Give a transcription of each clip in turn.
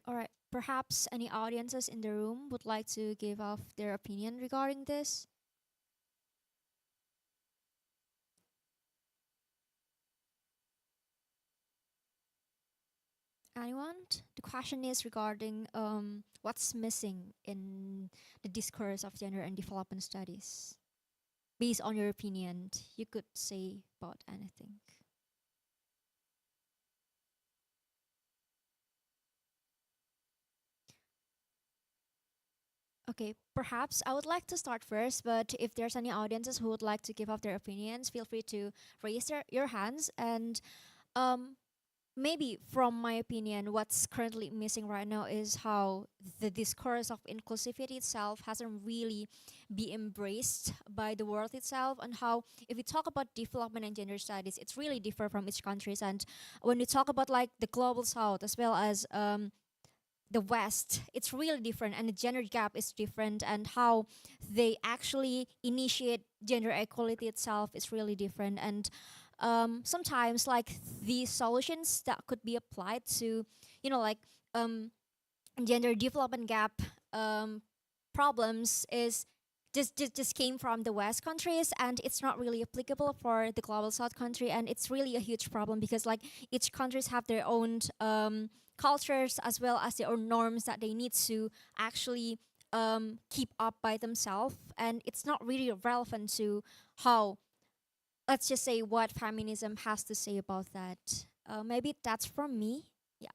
All right. Perhaps any audiences in the room would like to give off their opinion regarding this? Anyone? The question is regarding what's missing in the discourse of gender and development studies. Based on your opinion, you could say about anything. Okay, perhaps I would like to start first, but if there's any audiences who would like to give up their opinions, feel free to raise your hands. And um, maybe from my opinion, what's currently missing right now is how the discourse of inclusivity itself hasn't really be embraced by the world itself, and how if we talk about development and gender studies, it's really different from each countries. And when we talk about like the global south as well as the West, it's really different, and the gender gap is different, and how they actually initiate gender equality itself is really different. And sometimes, like these solutions that could be applied to, like um, gender development gap um, problems is just came from the West countries, and it's not really applicable for the global South country, and it's really a huge problem because like each countries have their own cultures as well as their own norms that they need to actually keep up by themselves, and it's not really relevant to how, let's just say, what feminism has to say about that. Maybe that's from me. Yeah.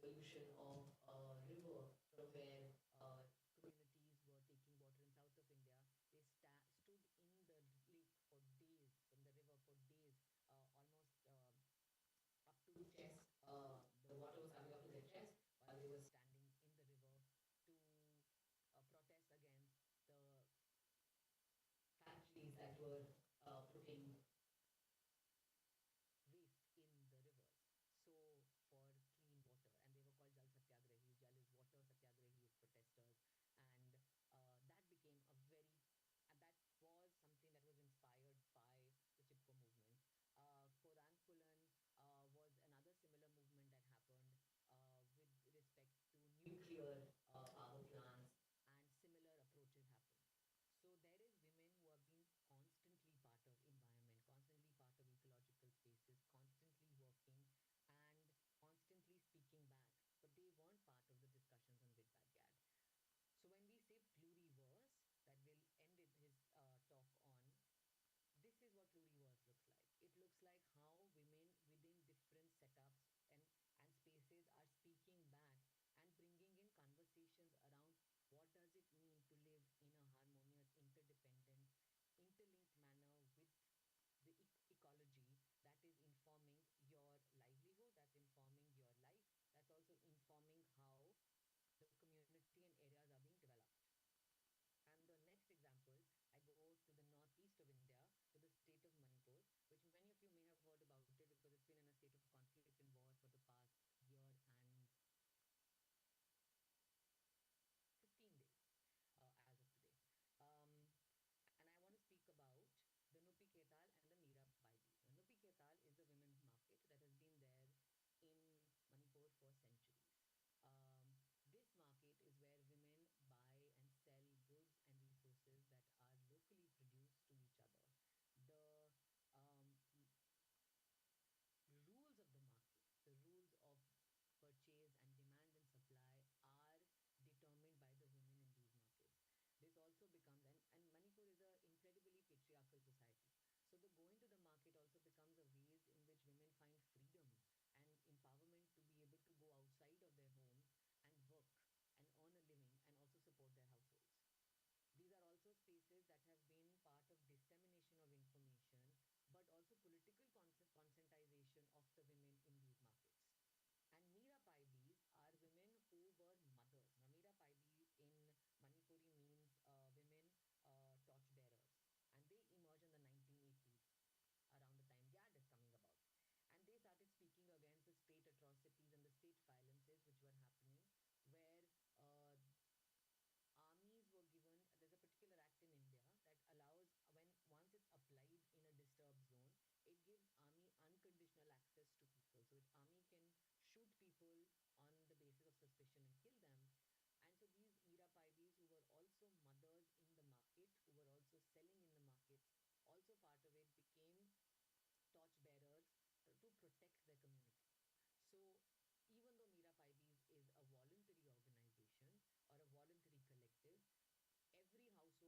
pollution of a river from where communities were taking water in south of India. They stood in the lake for days, from the river for days, almost up to chest. The water was coming up to their chest while they were standing in the river to protest against the factories that were putting waste in the rivers. So for clean water, and they were called Jal Satyagrahis. Jal is water, Satyagrahi is protesters, and that became a very that was something that was inspired by the Chipko movement. Kodankulan was another similar movement that happened with respect to nuclear power plants, and similar approaches happened. So there is women who have been constantly part of environment, constantly part of ecological spaces, constantly working and constantly speaking back, but they weren't part of the discussions on Big Bad Gad. So when we say pluriverse, that will end his talk on, this is what pluriverse looks like. It looks like how women within different setups and spaces are speaking back and bringing in conversations around what does it mean to live in a harmonious, interdependent, interlinked manner with the ecology that is informing your livelihood, that's informing your life, that's also informing how the community and areas are being developed. And the next example, I go to the northeast of India, to the state of Manipur, which many of you may have heard about it because it's been in a state of conflict and war for the past year and 15 days as of today. Um, and I want to speak about the Nupi Ketal and the Mira Baibis. Now, Nupi Ketal is a women's market that has been there in Manipur for centuries. This market is where women buy and sell goods and resources that are locally produced to each other. The rules of the market, the rules of purchase and demand and supply are determined by the women in these markets. This also becomes, and Manipur is an incredibly patriarchal society. So the going to the market also becomes a ways in which women find freedom and empowerment to be able to go outside of their homes and work and earn a living and also support their households. These are also spaces that have been part of dissemination of information, but also political conscientization of the women in these markets. And Mira Paibis are women who were mothers. Now, Mira Paibi in Manipuri means women torch bearers. And they emerged in the 1980s, around the time GAD is coming about. And they started speaking against the state atrocities and the state violences which were happening, where armies were given, there's a particular act in India that allows, when once it's applied in a disturbed zone, it gives army unconditional access to people, so it army can shoot people on the basis of suspicion and kill them. And so these Mira Paibis, who were also mothers in the market, who were also selling in the markets, also part of it, became torch bearers to protect their community. So even though Mira Paibis is a voluntary organization or a voluntary collective, every household would send one older woman to be part of these spaces. So they started neighborhood watches at night so that army raids would not happen, and they could deter army from taking away the men and torturing them. Spoke against alcoholism, prohibition of alcohol, because of the violence that it led to. It supported women through sexual violences. It became a space where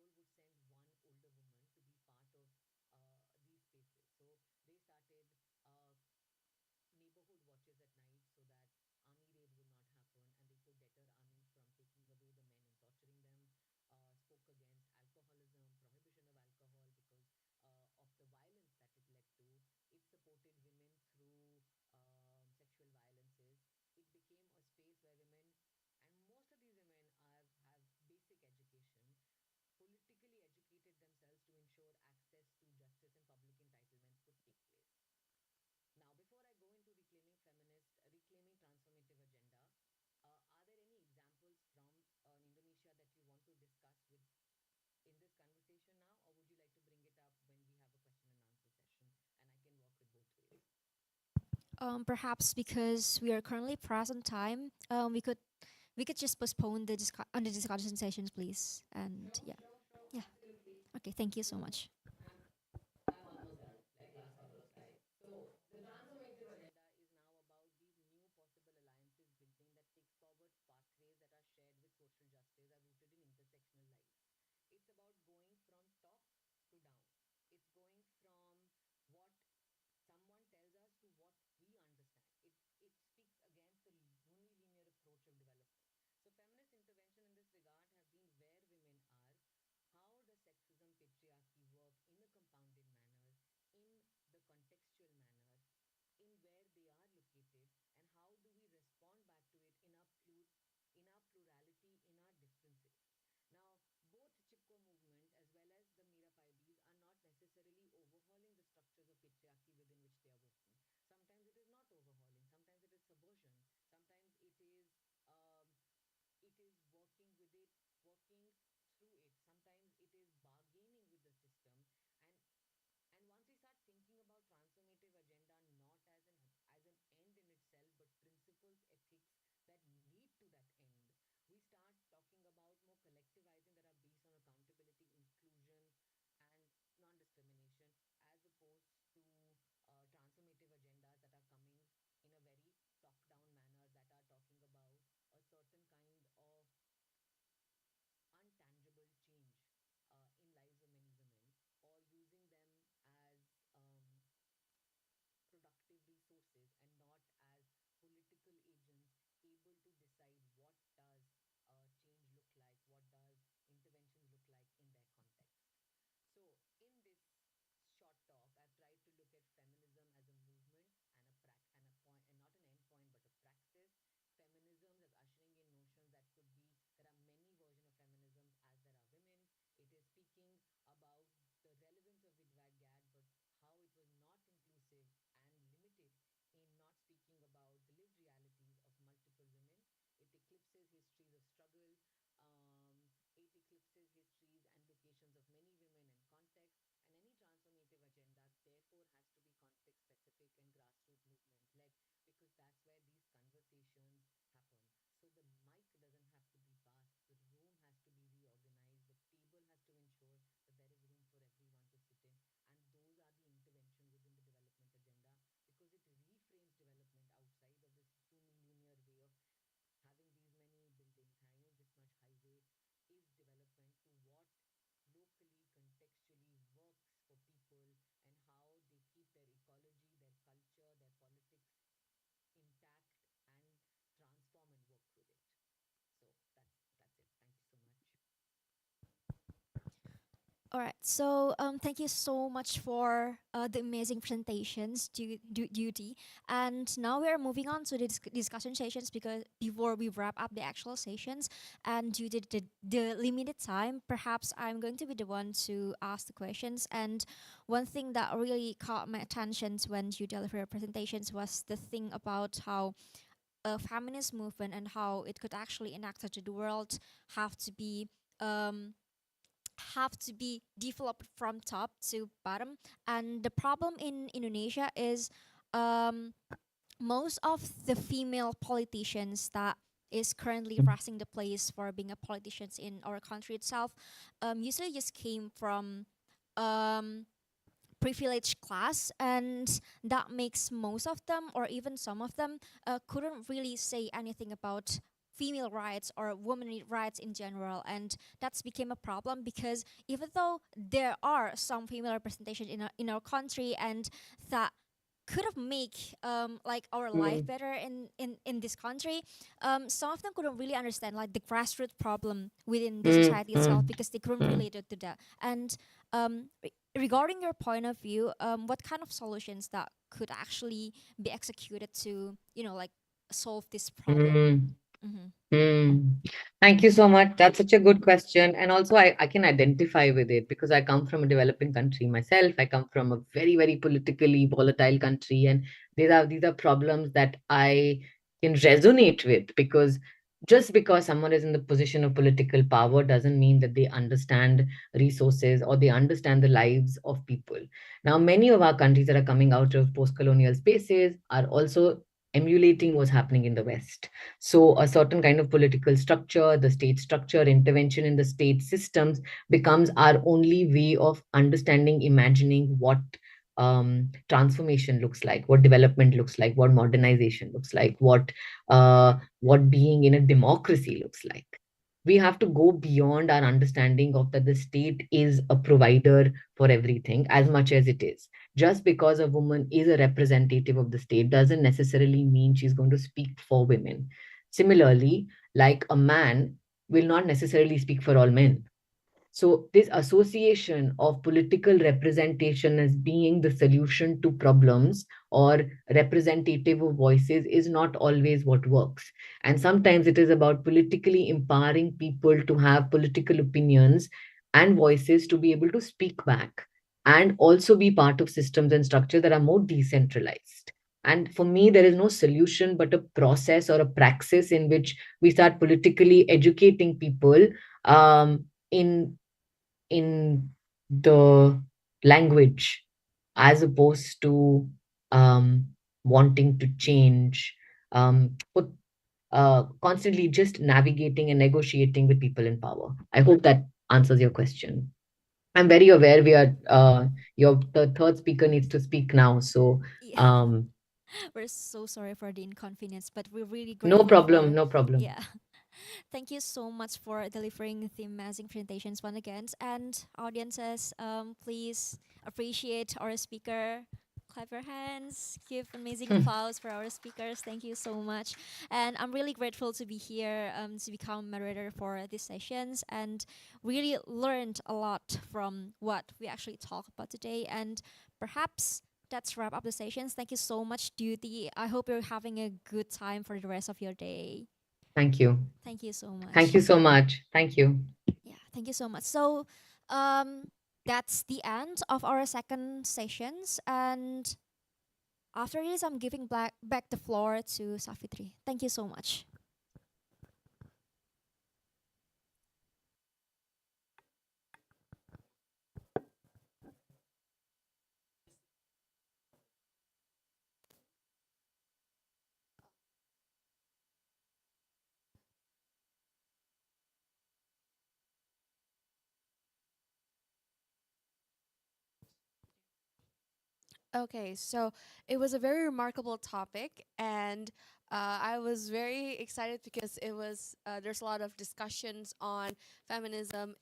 women, and most of these women have basic education, politically educated themselves to ensure access to justice and public entitlements could take place. Now, before I go into reclaiming transformative agenda, are there any examples from Indonesia that you want to discuss with in this conversation now, or would you like to bring it up when we have a question and answer session, and I can work with both ways? Perhaps because we are currently pressed on time, we could just postpone the discussion sessions, please. And Sure, yeah, sure, sure, yeah. absolutely. Okay, thank you so much. I'm I'm almost done, like last couple of slides. So the transformative agenda is now about these new possible alliances building that takes forward pathways that are shared with social justice, are rooted in intersectional lives. It's about going from top to down. It's going from what someone tells us to what we understand. It speaks against the unilinear All right. So thank you so much for the amazing presentations, Duty. And now we are moving on to the discussion sessions because before we wrap up the actual sessions, and due to the limited time, perhaps I'm going to be the one to ask the questions. And one thing that really caught my attention when you delivered your presentations was the thing about how a feminist movement and how it could actually enact to the world have to be um, developed from top to bottom. And the problem in Indonesia is um, most of the female politicians that is currently rising the place for being a politicians in our country itself usually just came from um, privileged class, and that makes most of them or even some of them couldn't really say anything about female rights or women rights in general. And that's became a problem because even though there are some female representation in our country and that could have make like our life Mm, better in this country, some of them couldn't really understand like the grassroots problem within the mm, society itself mm, because they couldn't mm. relate it to that. And regarding your point of view, what kind of solutions that could actually be executed to like solve this problem? Mm. Mm-hmm. Mm. Thank you so much. That's such a good question. And also, I can identify with it because I come from a developing country myself. I come from a very, very politically volatile country. And these are problems that I can resonate with because just because someone is in the position of political power doesn't mean that they understand resources or they understand the lives of people. Now, many of our countries that are coming out of post colonial spaces are also emulating what's happening in the West. So, a certain kind of political structure, the state structure, intervention in the state systems becomes our only way of understanding, imagining what transformation looks like, what development looks like, what modernization looks like, what being in a democracy looks like. We have to go beyond our understanding of that the state is a provider for everything as much as it is. Just because a woman is a representative of the state doesn't necessarily mean she's going to speak for women. Similarly, like a man will not necessarily speak for all men. So, this association of political representation as being the solution to problems or representative of voices is not always what works. And sometimes it is about politically empowering people to have political opinions and voices to be able to speak back and also be part of systems and structures that are more decentralized. And for me, there is no solution but a process or a praxis in which we start politically educating people in the language as opposed to um, wanting to change, put, constantly just navigating and negotiating with people in power. I hope that answers your question. I'm very aware we are the third speaker needs to speak now. So Yeah. um, We're so sorry for the inconvenience, but we're really no grateful problem, for, no problem. yeah. Thank you so much for delivering the amazing presentations once again. And audiences, please appreciate our speaker. Clap your hands, give amazing applause for our speakers. Thank you so much. And I'm really grateful to be here to become moderator for these sessions and really learned a lot from what we actually talked about today. And perhaps that's wrap up the sessions. Thank you so much, Duty. I hope you're having a good time for the rest of your day. Thank you. Thank you so Thank much. you so much. Thank you. Yeah, thank you so much. So, um, that's the end of our second sessions. And after this, I'm giving back the floor to Safitri. Thank you so much. Okay, so it was a very remarkable topic, and I was very excited because it was there's a lot of discussions on feminism,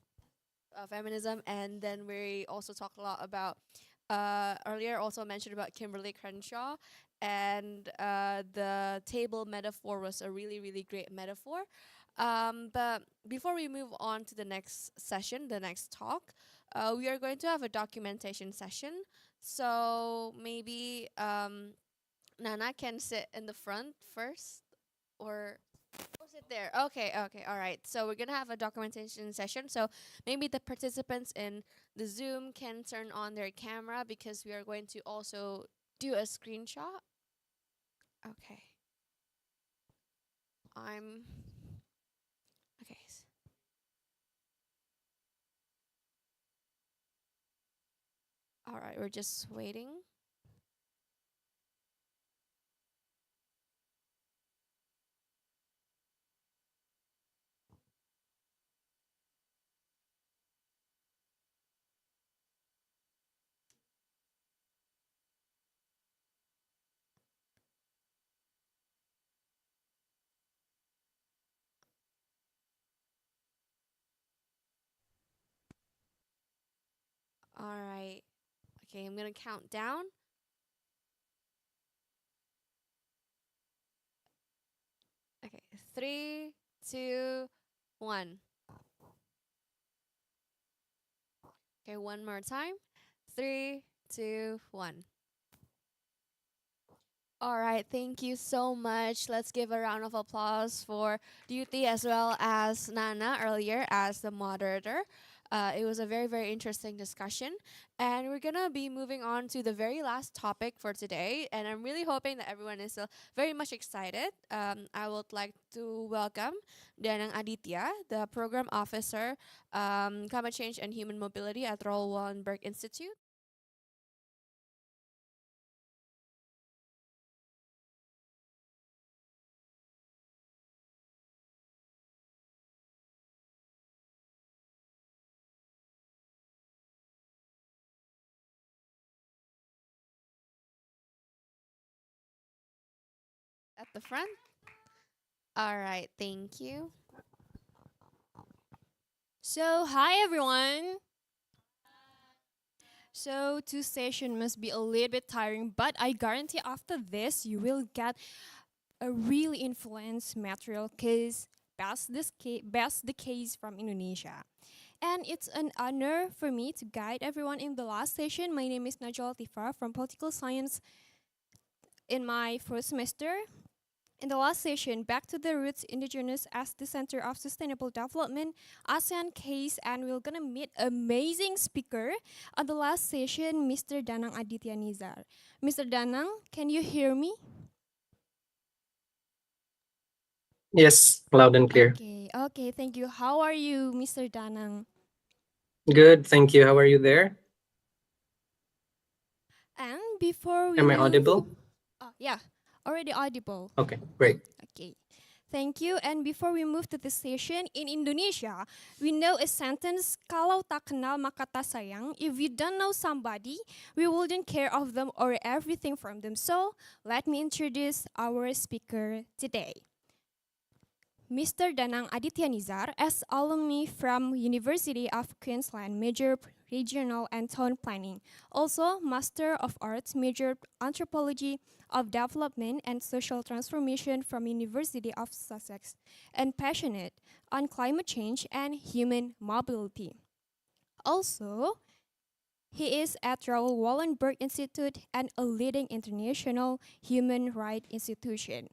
and then we also talk a lot about earlier also mentioned about Kimberly Crenshaw, and the table metaphor was a really really great metaphor. But before we move on to the next session, the next talk, we are going to have a documentation session. So maybe Nana can sit in the front first, or sit there. Okay, okay, all right. So we're gonna have a documentation session. So maybe the participants in the Zoom can turn on their camera because we are going to also do a screenshot. Okay. I'm okay. All right, we're just waiting. All right. Okay, I'm gonna count down. Okay, 3, 2, 1. Okay, one more time. 3, 2, 1. All right, thank you so much. Let's give a round of applause for Dyuti as well as Nana earlier as the moderator. It was a very, very interesting discussion. And we're going to be moving on to the very last topic for today. And I'm really hoping that everyone is very much excited. I would like to welcome Danang Aditya, the Program Officer, Climate Change and Human Mobility at Raoul Wallenberg Institute. At the front. All right, thank you. So, hi everyone. So, two session must be a little bit tiring, but I guarantee after this you will get a really influence material case best the case from Indonesia. And it's an honor for me to guide everyone in the last session. My name is Najwa Tifa from Political Science in my first semester. In the last session, Back to the Roots, Indigenous as the Center of Sustainable Development, ASEAN case, and we're gonna meet amazing speaker. On the last session, Mr. Danang Aditya Nizar. Mr. Danang, can you hear me? Yes, loud and clear. Okay, thank you. How are you, Mr. Danang? Good, thank you. How are you there? And before we Am I audible? yeah, already audible. Okay, great. Okay. Thank you. And before we move to the session, in Indonesia, we know a sentence, kalau tak kenal maka tak sayang. If you don't know somebody, we wouldn't care of them or everything from them. So, let me introduce our speaker today. Mr. Danang Aditya Nizar, as alumni from University of Queensland, major regional and town planning. Also, Master of Arts, major Antrophology of Development and Social Transformation from University of Sussex, and passionate on climate change and human mobility. Also, he is at Raoul Wallenberg Institute and a leading international human rights institution.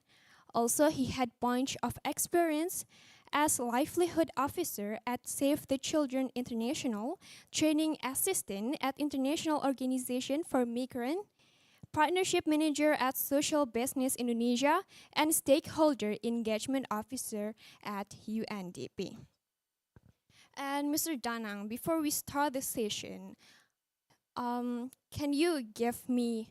Also, he had bunch of experience as livelihood officer at Save the Children International, training assistant at International Organization for Migrant, partnership manager at Social Business Indonesia, and stakeholder engagement officer at UNDP. And Mr. Danang, before we start the session, can you give me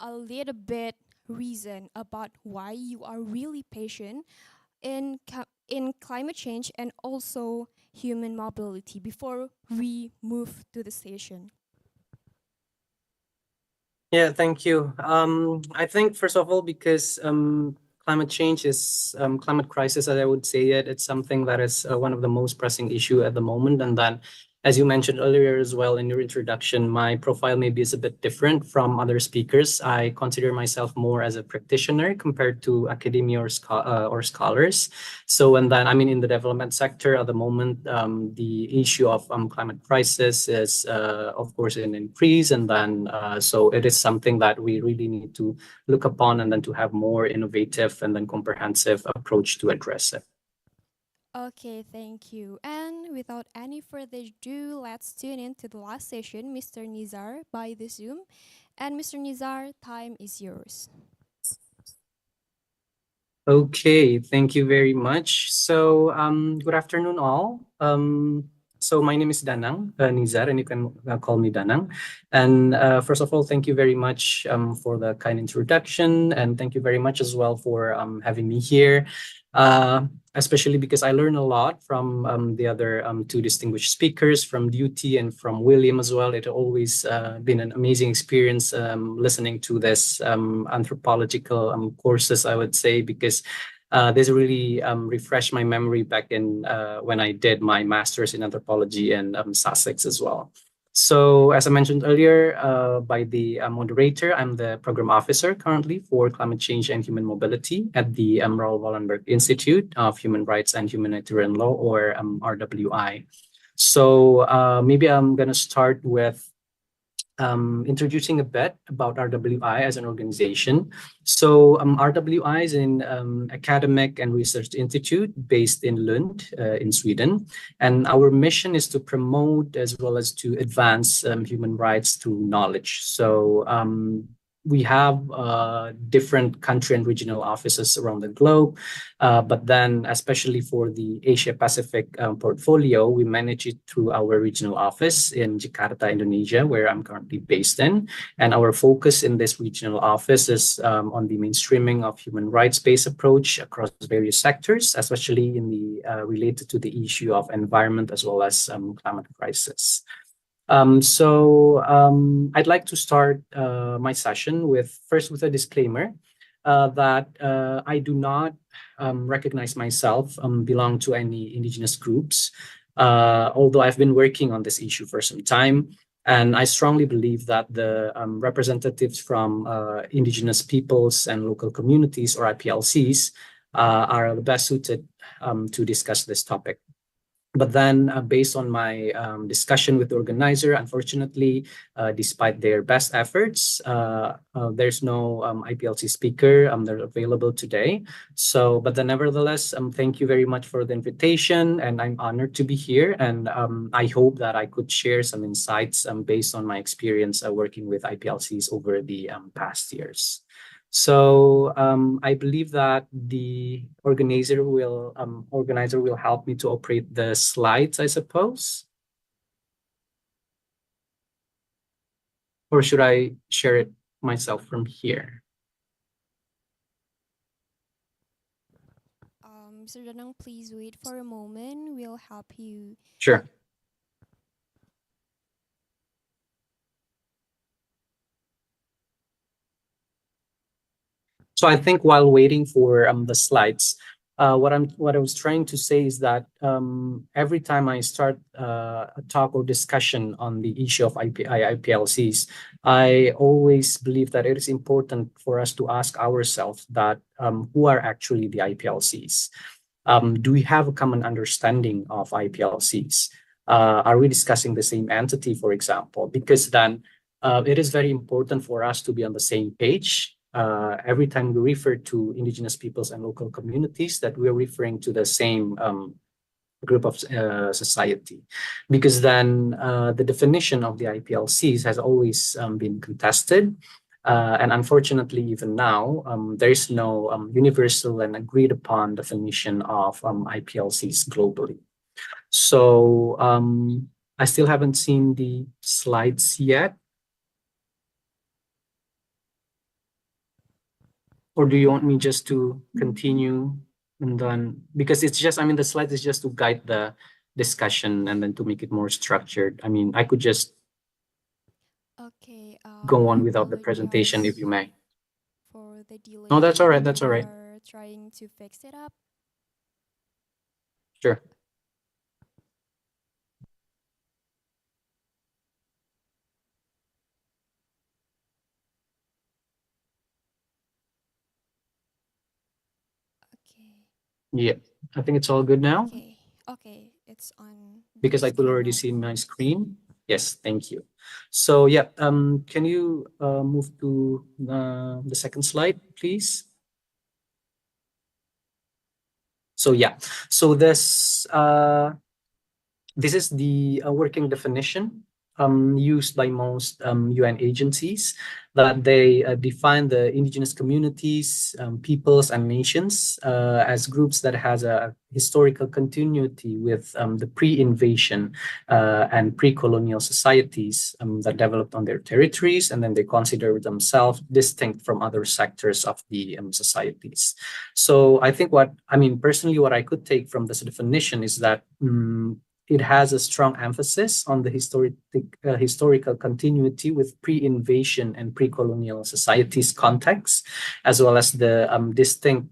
a little bit reason about why you are really patient in climate change and also human mobility before we move to the session? Yeah, thank you. I think first of all, because climate change is climate crisis, as I would say it, it's something that is one of the most pressing issue at the moment, and that as you mentioned earlier as well in your introduction, my profile maybe is a bit different from other speakers. I consider myself more as a practitioner compared to academia or scholars. So, and then I mean, in the development sector at the moment, the issue of climate crisis is, of course, an increase, and then so it is something that we really need to look upon, and then to have more innovative and then comprehensive approach to address it. Okay, thank you. And without any further ado, let's tune in to the last session, Mr. Nizar, by the Zoom. And Mr. Nizar, time is yours. Okay, thank you very much. So, good afternoon, all. So my name is Danang, Nizar, and you can call me Danang. And first of all, thank you very much for the kind introduction, and thank you very much as well for having me here. Especially because I learned a lot from the other two distinguished speakers, from Dyuti and from William as well. It always been an amazing experience listening to this anthropological courses, I would say, because this really refreshed my memory back in when I did my master's in anthropology in Sussex as well. So as I mentioned earlier by the moderator, I'm the program officer currently for climate change and human mobility at the Raoul Wallenberg Institute of Human Rights and Humanitarian Law, or RWI. So maybe I'm going to start with introducing a bit about RWI as an organization. So RWI is an academic and research institute based in Lund in Sweden. And our mission is to promote as well as to advance human rights through knowledge. So we have different country and regional offices around the globe. But then, especially for the Asia Pacific portfolio, we manage it through our regional office in Jakarta, Indonesia, where I'm currently based in. And our focus in this regional office is on the mainstreaming of human rights-based approach across various sectors, especially in the related to the issue of environment as well as climate crisis. I'd like to start my session with a disclaimer that I do not recognize myself belong to any indigenous groups, although I've been working on this issue for some time. And I strongly believe that the representatives from indigenous peoples and local communities, or IPLCs, are the best suited to discuss this topic. But then based on my discussion with the organizer, unfortunately, despite their best efforts, there's no IPLC speaker that are available today. So, but then nevertheless, thank you very much for the invitation, and I'm honored to be here. And I hope that I could share some insights based on my experience working with IPLCs over the past years. So I believe that the organizer will help me to operate the slides, I suppose. Or should I share it myself from here? Mr. Danang, please wait for a moment. We'll help you. Sure. So I think while waiting for the slides, what I was trying to say is that every time I start a talk or discussion on the issue of IPLCs, I always believe that it is important for us to ask ourselves that who are actually the IPLCs? Do we have a common understanding of IPLCs? Are we discussing the same entity, for example? Because then it is very important for us to be on the same page. Every time we refer to indigenous peoples and local communities, that we're referring to the same group of society, because then the definition of the IPLCs has always been contested. And unfortunately, even now, there is no universal and agreed upon definition of IPLCs globally. So I still haven't seen the slides yet. Or do you want me just to continue and then, because it's just, I mean, the slide is just to guide the discussion and then to make it more structured. I mean, I could just go on without the presentation if you may. For the delay. No, that's all right. That's all right. We're trying to fix it up. Sure. Yeah, I think it's all good now Okay, okay, it's on the because I could screen already now. see my screen. Yes, thank you. So yeah, can you move to the second slide, please? So yeah, so this is the working definition used by most UN agencies that they define the indigenous communities, peoples, and nations as groups that has a historical continuity with the pre-invasion and pre-colonial societies that developed on their territories, and then they consider themselves distinct from other sectors of the societies. So I think personally, what I could take from this definition is that it has a strong emphasis on the historical continuity with pre-invasion and pre-colonial societies context, as well as the distinct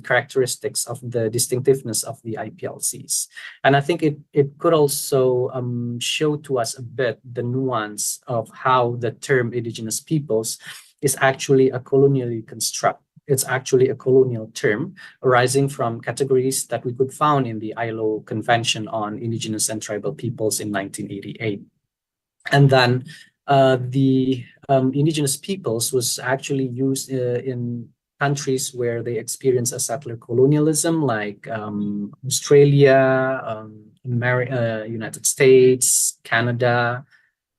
characteristics of the distinctiveness of the IPLCs. And I think it could also show to us a bit the nuance of how the term indigenous peoples is actually a colonially construct. It's actually a colonial term arising from categories that we could found in the ILO Convention on Indigenous and Tribal Peoples in 1988. And then the indigenous peoples was actually used in countries where they experience a settler colonialism, like Australia, United States, Canada,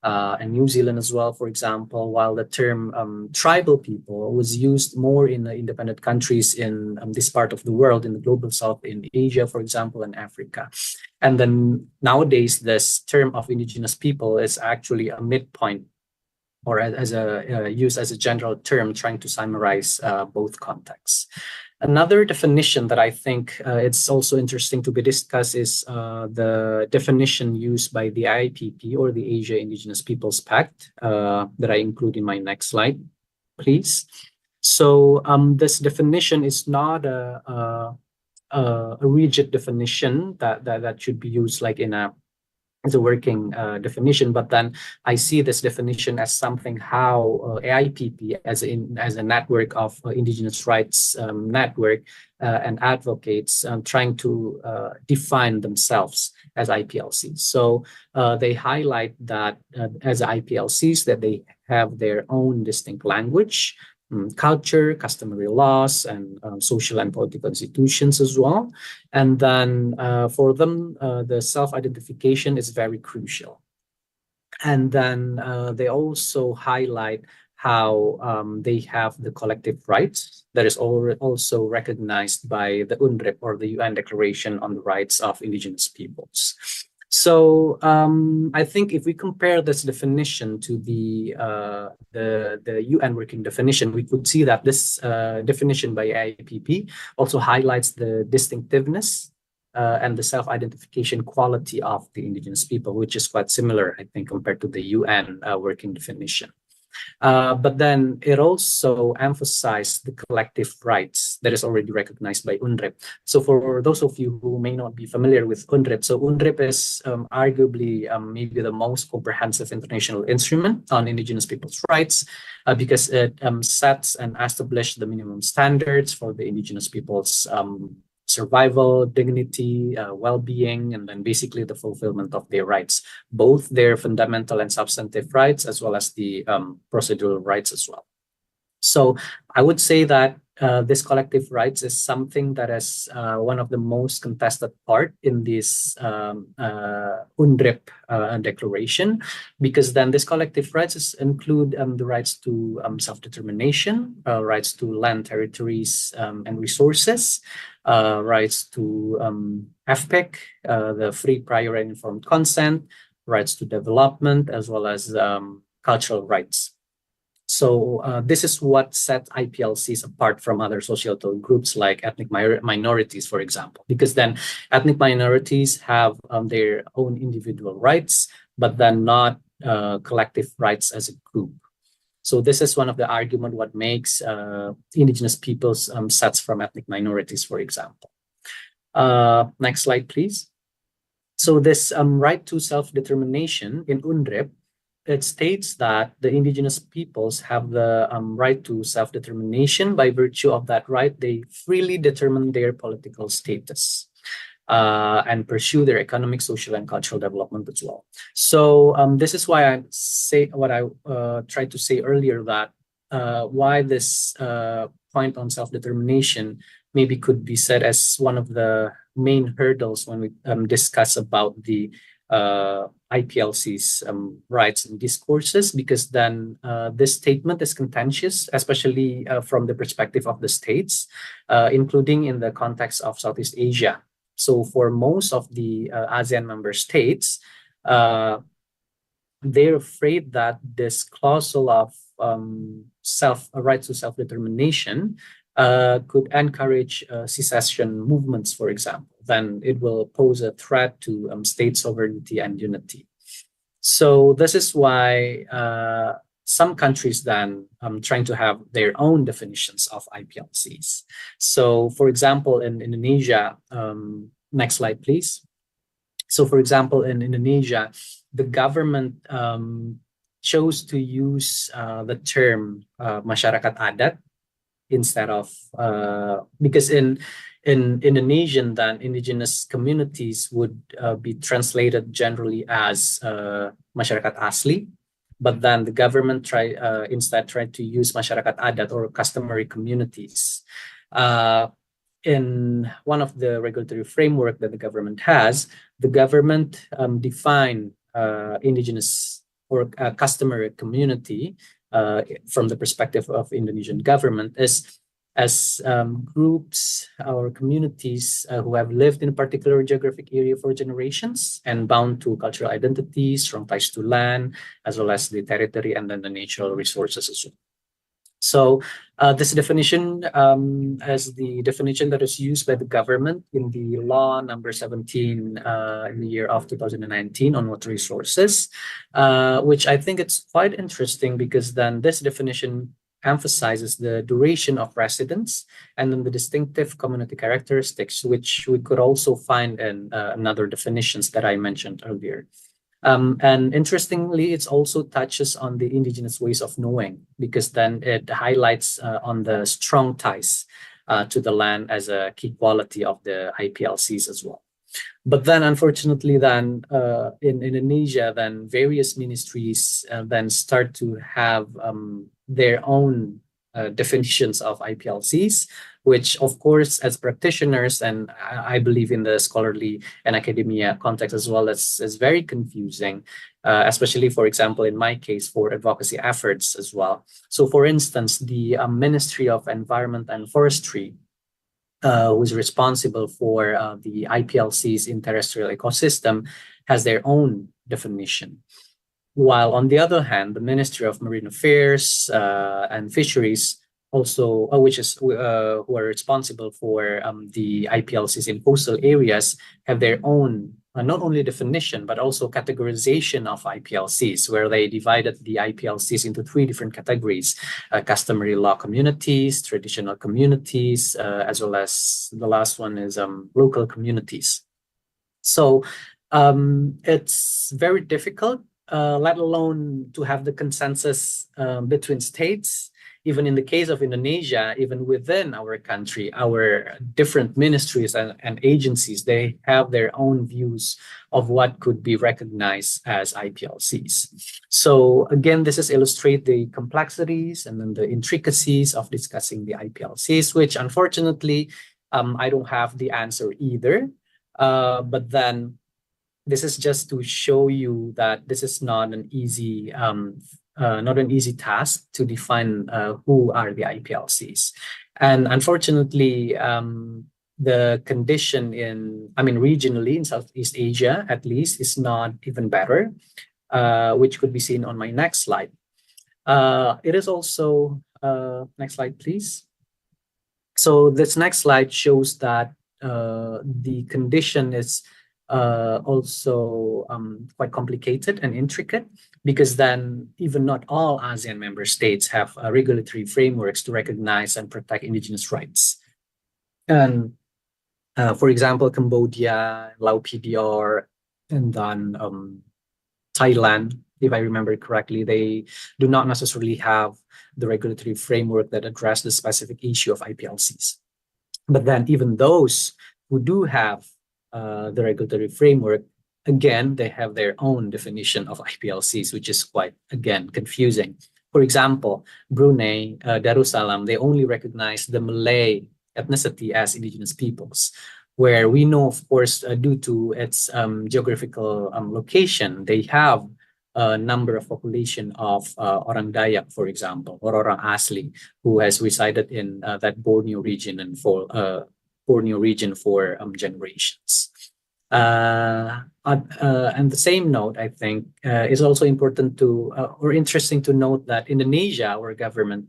and New Zealand as well, for example, while the term tribal people was used more in the independent countries in this part of the world, in the global south, in Asia, for example, and Africa. And then nowadays, this term of indigenous people is actually a midpoint or as a used as a general term trying to summarize both contexts. Another definition that I think it's also interesting to be discussed is the definition used by the IPP or the Asia Indigenous Peoples Pact that I include in my next slide, please. So this definition is not a rigid definition that should be used like in a as a working definition, but then I see this definition as something how AIPP as a network of indigenous rights network and advocates trying to define themselves as IPLCs. So they highlight that as IPLCs that they have their own distinct language, culture, customary laws, and social and political institutions as well. And then for them, the self-identification is very crucial. And then they also highlight how they have the collective rights that is also recognized by the UNREP or the UN Declaration on the Rights of Indigenous Peoples. So I think if we compare this definition to the UN working definition, we could see that this definition by IPP also highlights the distinctiveness and the self-identification quality of the indigenous people, which is quite similar, I think, compared to the UN working definition. But then it also emphasized the collective rights that is already recognized by UNREP. So for those of you who may not be familiar with UNREP, so UNREP is arguably maybe the most comprehensive international instrument on indigenous people's rights because it sets and establishes the minimum standards for the indigenous people's survival, dignity, well-being, and then basically the fulfillment of their rights, both their fundamental and substantive rights, as well as the procedural rights as well. So I would say that this collective rights is something that is one of the most contested part in this UNDRIP declaration, because then this collective rights include the rights to self-determination, rights to land, territories, and resources, rights to FPIC, the free, prior, and informed consent, rights to development, as well as cultural rights. So this is what sets IPLCs apart from other societal groups like ethnic minorities, for example, because then ethnic minorities have their own individual rights, but then not collective rights as a group. So this is one of the argument what makes indigenous peoples sets from ethnic minorities, for example. Next slide, please. So this right to self-determination in UNDRIP it states that the indigenous peoples have the right to self-determination. By virtue of that right, they freely determine their political status and pursue their economic, social, and cultural development as well. So this is why I say what I tried to say earlier, that why this point on self-determination maybe could be said as one of the main hurdles when we discuss about the IPLC's rights and discourses, because then this statement is contentious, especially from the perspective of the states, including in the context of Southeast Asia. So for most of the ASEAN member states, they're afraid that this clause of right to self-determination could encourage secession movements, for example. Then it will pose a threat to state sovereignty and unity. So this is why some countries then trying to have their own definitions of IPLCs. So for example, in Indonesia, next slide, please. So for example, in Indonesia, the government chose to use the term masyarakat adat instead of because in Indonesian, then indigenous communities would be translated generally as masyarakat asli, but then the government instead tried to use masyarakat adat or customary communities. In one of the regulatory framework that the government has, the government define indigenous or customary community from the perspective of Indonesian government as groups or communities who have lived in a particular geographic area for generations and bound to cultural identity, strong ties to land, as well as the territory and then the natural resources as well. So this definition as the definition that is used by the government in the law number 17 in the year of 2019 on water resources, which I think it's quite interesting because then this definition emphasizes the duration of residence and then the distinctive community characteristics, which we could also find in another definitions that I mentioned earlier. And interestingly, it also touches on the indigenous ways of knowing, because then it highlights on the strong ties to the land as a key quality of the IPLCs as well. But then, unfortunately, then in Indonesia, then various ministries then start to have their own definitions of IPLCs, which, of course, as practitioners, and I believe in the scholarly and academia context as well, is very confusing, especially, for example, in my case, for advocacy efforts as well. So, for instance, the Ministry of Environment and Forestry, who is responsible for the IPLCs in terrestrial ecosystem, has their own definition. While on the other hand, the Ministry of Marine Affairs and Fisheries also, who are responsible for the IPLCs in coastal areas, have their own not only definition but also categorization of IPLCs, where they divided the IPLCs into 3 different categories: customary law communities, traditional communities, as well as the last one is local communities. So it's very difficult, let alone to have the consensus between states. Even in the case of Indonesia, even within our country, our different ministries and agencies, they have their own views of what could be recognized as IPLCs. So again, this is illustrate the complexities and then the intricacies of discussing the IPLCs, which unfortunately, I don't have the answer either. But then this is just to show you that this is not an easy task to define who are the IPLCs. And unfortunately, the condition regionally in Southeast Asia, at least, is not even better, which could be seen on my next slide. It is also, next slide, please. So this next slide shows that the condition is also quite complicated and intricate, because then even not all ASEAN member states have regulatory frameworks to recognize and protect indigenous rights. And for example, Cambodia, Laos PDR, and then Thailand, if I remember correctly, they do not necessarily have the regulatory framework that address the specific issue of IPLCs. But then even those who do have the regulatory framework, again, they have their own definition of IPLCs, which is quite, again, confusing. For example, Brunei, Darussalam, they only recognize the Malay ethnicity as indigenous peoples, where we know, of course, due to its geographical location, they have a number of population of Orang Dayak, for example, or Orang Asli, who has resided in that Borneo region and for generations. On the same note, I think it's also important to or interesting to note that Indonesia, our government,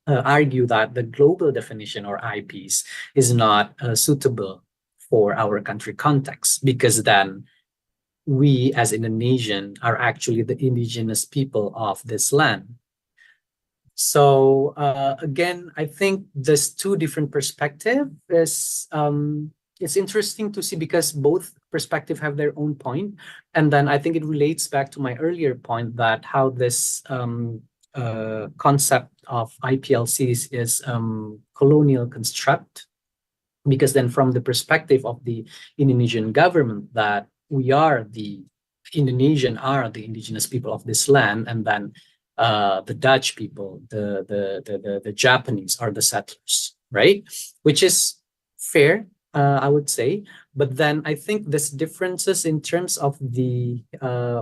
argue that the global definition or IPs is not suitable for our country context, because then we as Indonesian are actually the indigenous people of this land. So again, I think this two different perspective is it's interesting to see because both perspective have their own point, and then I think it relates back to my earlier point that how this concept of IPLCs is colonial construct, because then from the perspective of the Indonesian government that we are the Indonesian are the indigenous people of this land, and then the Dutch people, the Japanese are the settlers, right? Which is fair, I would say. But then I think this differences in terms of the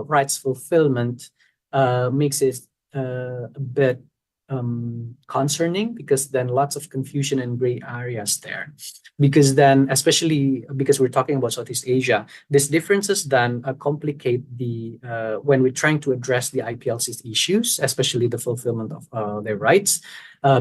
rights fulfillment makes it a bit concerning, because then lots of confusion and gray areas there. Because then, especially because we're talking about Southeast Asia, these differences then complicate the when we're trying to address the IPLC's issues, especially the fulfillment of their rights.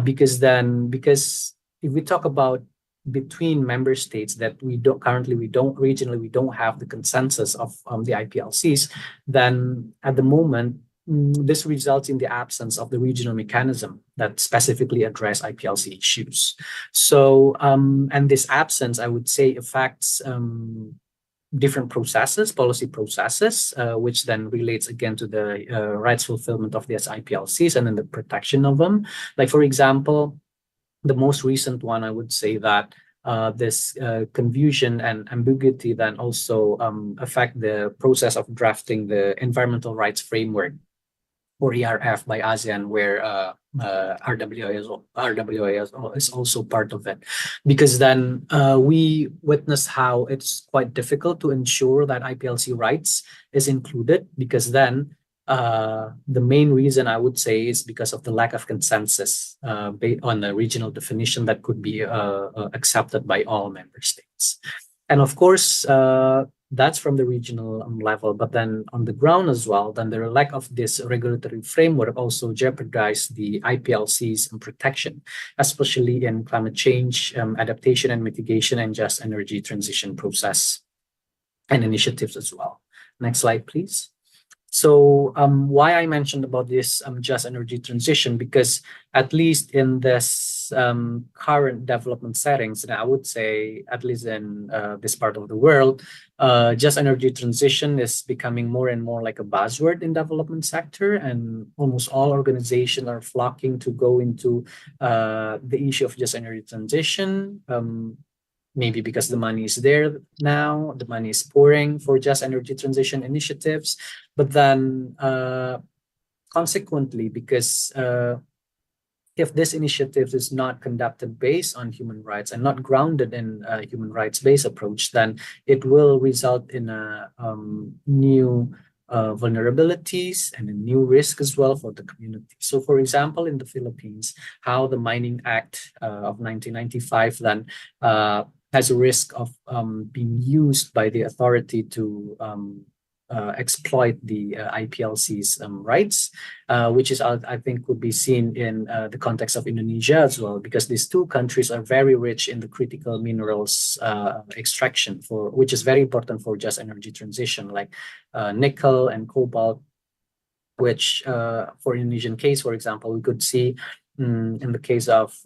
Because if we talk about between member states that we don't regionally we don't have the consensus of the IPLCs, then at the moment this results in the absence of the regional mechanism that specifically address IPLC issues. So, and this absence, I would say, affects different processes, policy processes, which then relates again to the rights fulfillment of these IPLCs and then the protection of them. Like, for example, the most recent one, I would say that this confusion and ambiguity then also affect the process of drafting the environmental rights framework, or ERF, by ASEAN, where RWA is also part of it. Because then we witness how it's quite difficult to ensure that IPLC rights is included, because then the main reason I would say is because of the lack of consensus on the regional definition that could be accepted by all member states. And of course, that's from the regional level, but then on the ground as well, then the lack of this regulatory framework also jeopardize the IPLC's protection, especially in climate change, adaptation and mitigation, and just energy transition process and initiatives as well. Next slide, please. So why I mentioned about this just energy transition, because at least in this current development settings, and I would say at least in this part of the world, just energy transition is becoming more and more like a buzzword in development sector, and almost all organizations are flocking to go into the issue of just energy transition. Maybe because the money is there now, the money is pouring for just energy transition initiatives. But then consequently, because if this initiative is not conducted based on human rights and not grounded in a human rights-based approach, then it will result in a new vulnerabilities and a new risk as well for the community. So for example, in the Philippines, how the Mining Act of 1995 then has a risk of being used by the authority to exploit the IPLC's rights, which is, I think, could be seen in the context of Indonesia as well, because these two countries are very rich in the critical minerals extraction, which is very important for just energy transition, like nickel and cobalt, which for Indonesian case, for example, we could see in the case of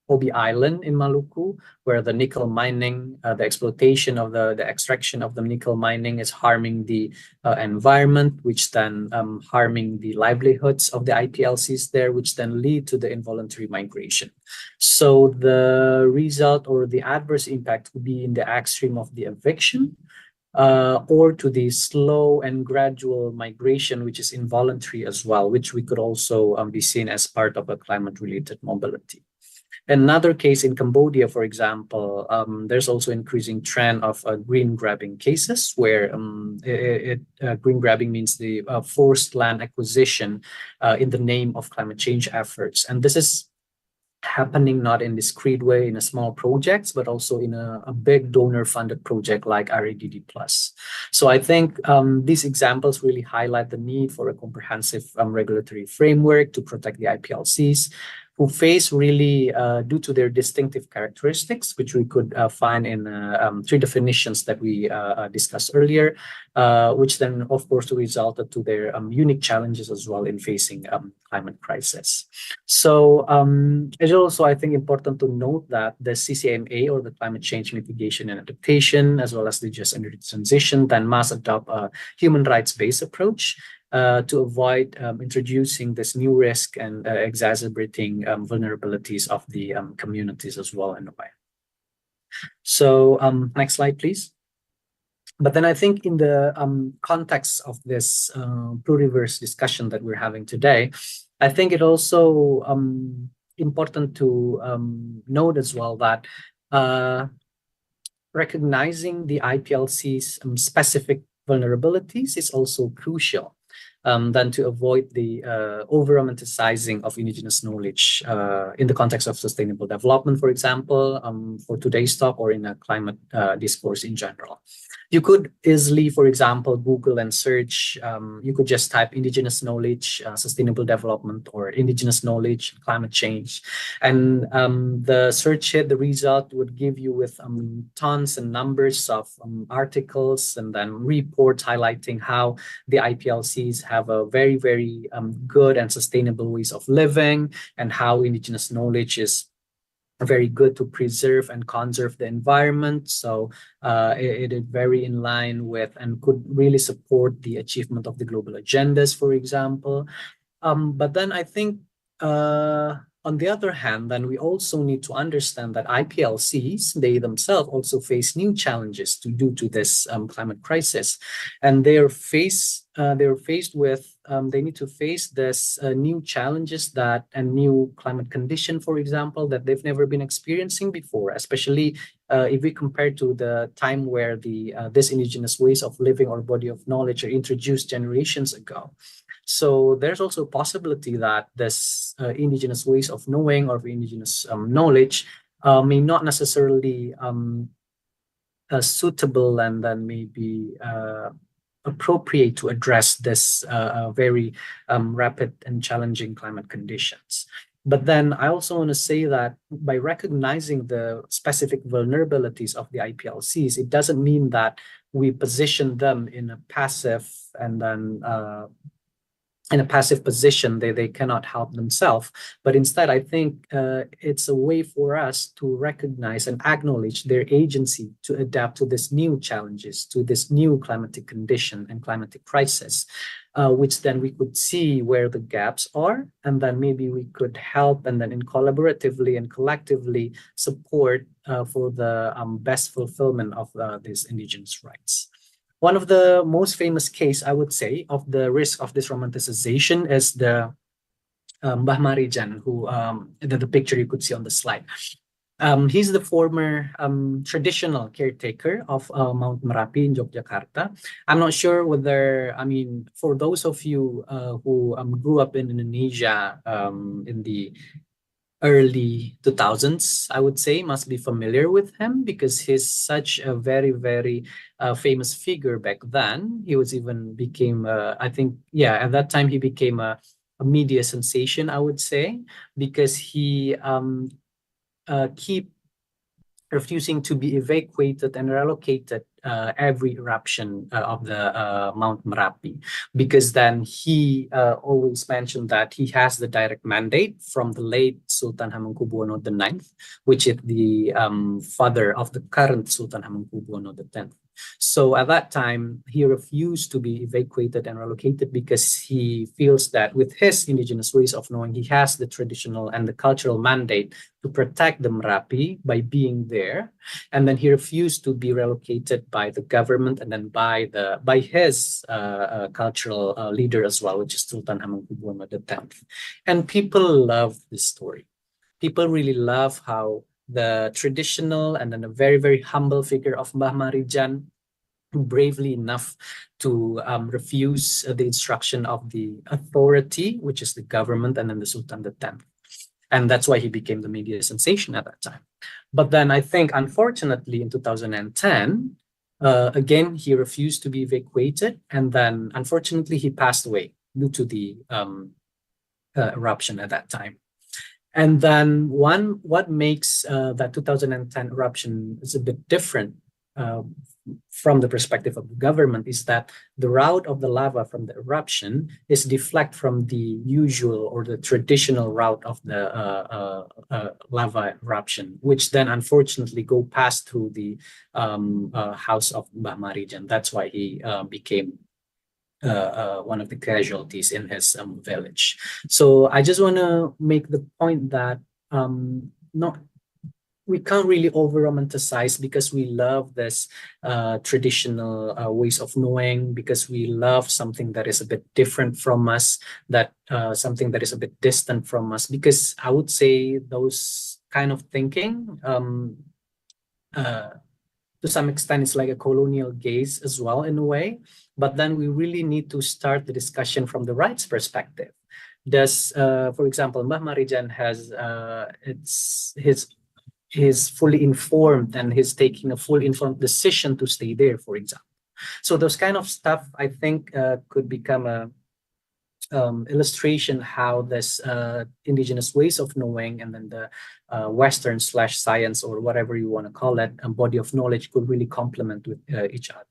Obi Island in Maluku, where the nickel mining, the exploitation of the extraction of the nickel mining is harming the environment, which then harming the livelihoods of the IPLCs there, which then lead to the involuntary migration. So the result or the adverse impact would be in the extreme of the eviction, or to the slow and gradual migration, which is involuntary as well, which we could also be seen as part of a climate-related mobility. Another case in Cambodia, for example, there's also increasing trend of green grabbing cases where green grabbing means the forced land acquisition in the name of climate change efforts. And this is happening not in discrete way in a small projects, but also in a big donor funded project like RADD Plus. So I think these examples really highlight the need for a comprehensive regulatory framework to protect the IPLCs, who face really, due to their distinctive characteristics, which we could find in 3 definitions that we discussed earlier, which then, of course, resulted to their unique challenges as well in facing climate crisis. So it's also, I think, important to note that the CCMA, or the Climate Change Mitigation and Adaptation, as well as the Just Energy Transition, then must adopt a human rights-based approach to avoid introducing this new risk and exacerbating vulnerabilities of the communities as well in a way. So next slide, please. But then I think in the context of this pluriverse discussion that we're having today, I think it also important to note as well that recognizing the IPLC's specific vulnerabilities is also crucial. Than to avoid the over-romanticizing of indigenous knowledge in the context of sustainable development, for example, for today's talk, or in a climate discourse in general. You could easily, for example, Google and search, you could just type indigenous knowledge, sustainable development, or indigenous knowledge, climate change. And the search hit, the result would give you with tons and numbers of articles and then reports highlighting how the IPLCs have a very, very good and sustainable ways of living, and how indigenous knowledge is very good to preserve and conserve the environment. So it is very in line with and could really support the achievement of the global agendas, for example. But then I think on the other hand, then we also need to understand that IPLCs, they themselves also face new challenges due to this climate crisis, and they're faced with they need to face this new challenges and new climate condition, for example, that they've never been experiencing before, especially if we compare to the time where this indigenous ways of living or body of knowledge are introduced generations ago. So there's also a possibility that this indigenous ways of knowing or indigenous knowledge may not necessarily suitable and then maybe appropriate to address this very rapid and challenging climate conditions. But then I also want to say that by recognizing the specific vulnerabilities of the IPLCs, it doesn't mean that we position them in a passive and then in a passive position, they cannot help themselves. But instead, I think it's a way for us to recognize and acknowledge their agency to adapt to these new challenges, to this new climatic condition and climatic crisis, which then we could see where the gaps are, and then maybe we could help and then in collaboratively and collectively support for the best fulfillment of these indigenous rights. One of the most famous case, I would say, of the risk of this romanticization is the Mbah Marijan, who the picture you could see on the slide. He's the former traditional caretaker of Mount Merapi in Yogyakarta. I'm not sure whether, I mean, for those of you who grew up in Indonesia in the early 2000s, I would say, must be familiar with him because he's such a very, very famous figure back then. He was even became, I think, yeah, at that time he became a media sensation, I would say, because he keep refusing to be evacuated and relocated every eruption of the Mount Merapi, because then he always mentioned that he has the direct mandate from the late Sultan Hamengkubuwono IX, which is the father of the current Sultan Hamengkubuwono X. So at that time, he refused to be evacuated and relocated because he feels that with his indigenous ways of knowing, he has the traditional and the cultural mandate to protect the Merapi by being there. And then he refused to be relocated by the government and then by his cultural leader as well, which is Sultan Hamengkubuwono X. And people love this story. People really love how the traditional and then a very, very humble figure of Mbah Marijan bravely enough to refuse the instruction of the authority, which is the government, and then the Sultan X. And that's why he became the media sensation at that time. But then I think, unfortunately, in 2010, again, he refused to be evacuated. And then, unfortunately, he passed away due to the eruption at that time. And then what makes that 2010 eruption is a bit different from the perspective of the government is that the route of the lava from the eruption is deflect from the usual or the traditional route of the lava eruption, which then unfortunately go past through the house of Mbah Marijan. That's why he became one of the casualties in his village. So I just want to make the point that we can't really over romanticize, because we love this traditional ways of knowing, because we love something that is a bit different from us, that something that is a bit distant from us, because I would say those kind of thinking to some extent it's like a colonial gaze as well in a way. But then we really need to start the discussion from the rights perspective. Does, for example, Mbah Marijan has he's fully informed and he's taking a full informed decision to stay there, for example. So those kind of stuff, I think, could become a illustration how this indigenous ways of knowing and then the Western / science, or whatever you want to call it, body of knowledge could really complement with each other.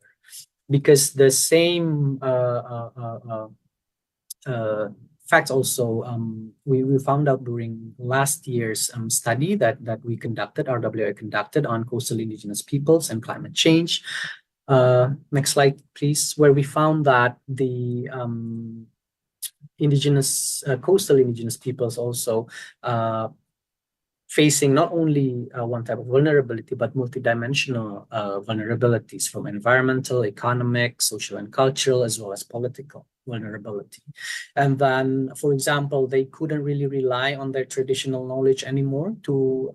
Because the same facts also we found out during last year's study that we conducted, RWA conducted, on coastal indigenous peoples and climate change. Next slide, please, where we found that the coastal indigenous peoples also facing not only one type of vulnerability, but multidimensional vulnerabilities, from environmental, economic, social, and cultural, as well as political vulnerability. And then, for example, they couldn't really rely on their traditional knowledge anymore to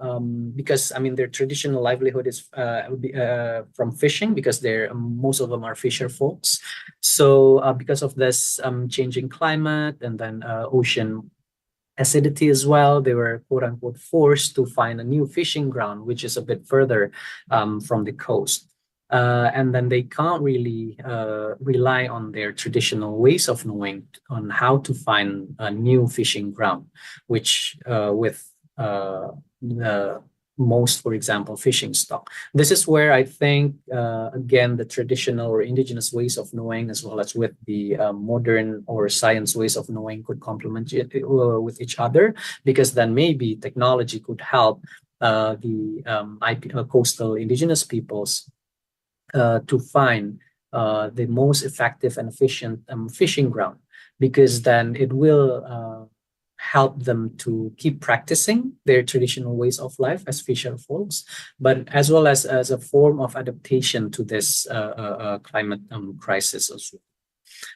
because I mean their traditional livelihood is from fishing, because they're most of them are fisher folks. So because of this changing climate and then ocean acidity as well, they were quote unquote forced to find a new fishing ground, which is a bit further from the coast. And then they can't really rely on their traditional ways of knowing on how to find a new fishing ground, which with the most, for example, fishing stock. This is where I think, again, the traditional or indigenous ways of knowing, as well as with the modern or science ways of knowing, could complement with each other, because then maybe technology could help the coastal indigenous peoples to find the most effective and efficient fishing ground, because then it will help them to keep practicing their traditional ways of life as fisher folks, but as well as a form of adaptation to this climate crisis as well.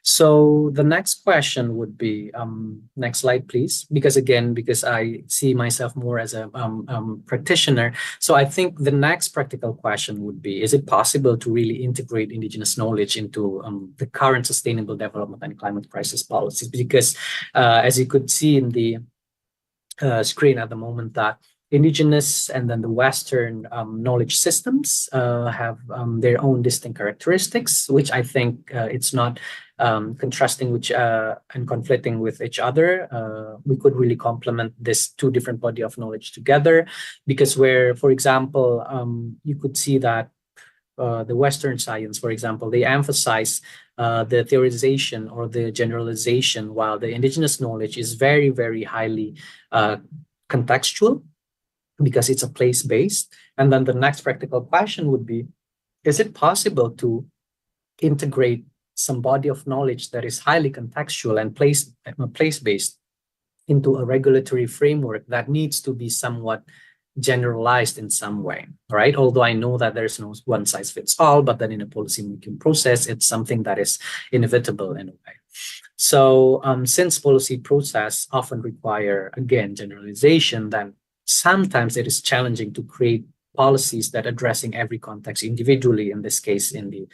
So the next question would be, next slide, please, because I see myself more as a practitioner. So I think the next practical question would be, is it possible to really integrate indigenous knowledge into the current sustainable development and climate crisis policies? Because as you could see in the screen at the moment, that Indigenous and then the Western knowledge systems have their own distinct characteristics, which I think it's not contrasting and conflicting with each other. We could really complement this two different body of knowledge together, because where, for example, you could see that the Western science, for example, they emphasize the theorization or the generalization, while the indigenous knowledge is very, very highly contextual, because it's a place-based. And then the next practical question would be, is it possible to integrate some body of knowledge that is highly contextual and place-based into a regulatory framework that needs to be somewhat generalized in some way, right? Although I know that there's no one size fits all, but then in a policy making process, it's something that is inevitable in a way. So since policy process often require, again, generalization, then sometimes it is challenging to create policies that addressing every context individually, in this case, in the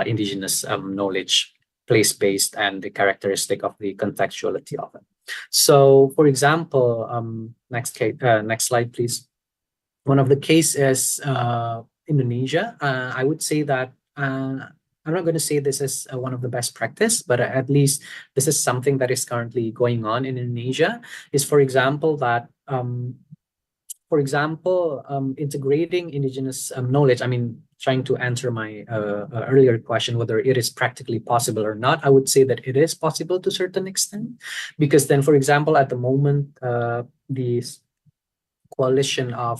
indigenous knowledge, place-based, and the characteristic of the contextuality of it. So, for example, next slide, please. One of the cases Indonesia. I would say that I'm not going to say this is one of the best practice, but at least this is something that is currently going on in Indonesia. Is, for example, that integrating indigenous knowledge. I mean, trying to answer my earlier question, whether it is practically possible or not, I would say that it is possible to a certain extent, because then, for example, at the moment, the coalition of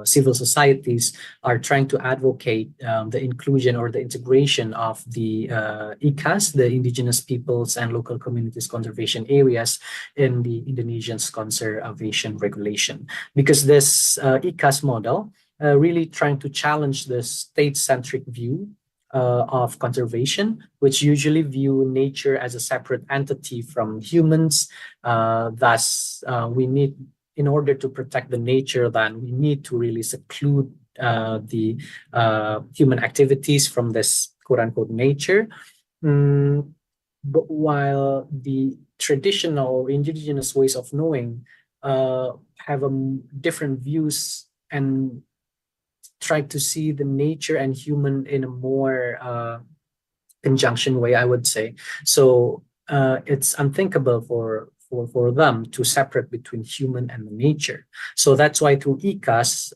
civil societies are trying to advocate the inclusion or the integration of the ICAS, the Indigenous Peoples and Local Communities Conservation Areas, in the Indonesian's conservation regulation. Because this ICAS model really trying to challenge the state-centric view of conservation, which usually view nature as a separate entity from humans. Thus, we need, in order to protect the nature, then we need to really seclude the human activities from this quote-unquote nature. But while the traditional indigenous ways of knowing have different views and try to see the nature and human in a more conjunction way, I would say. So it's unthinkable for them to separate between human and nature. So that's why through ICAS,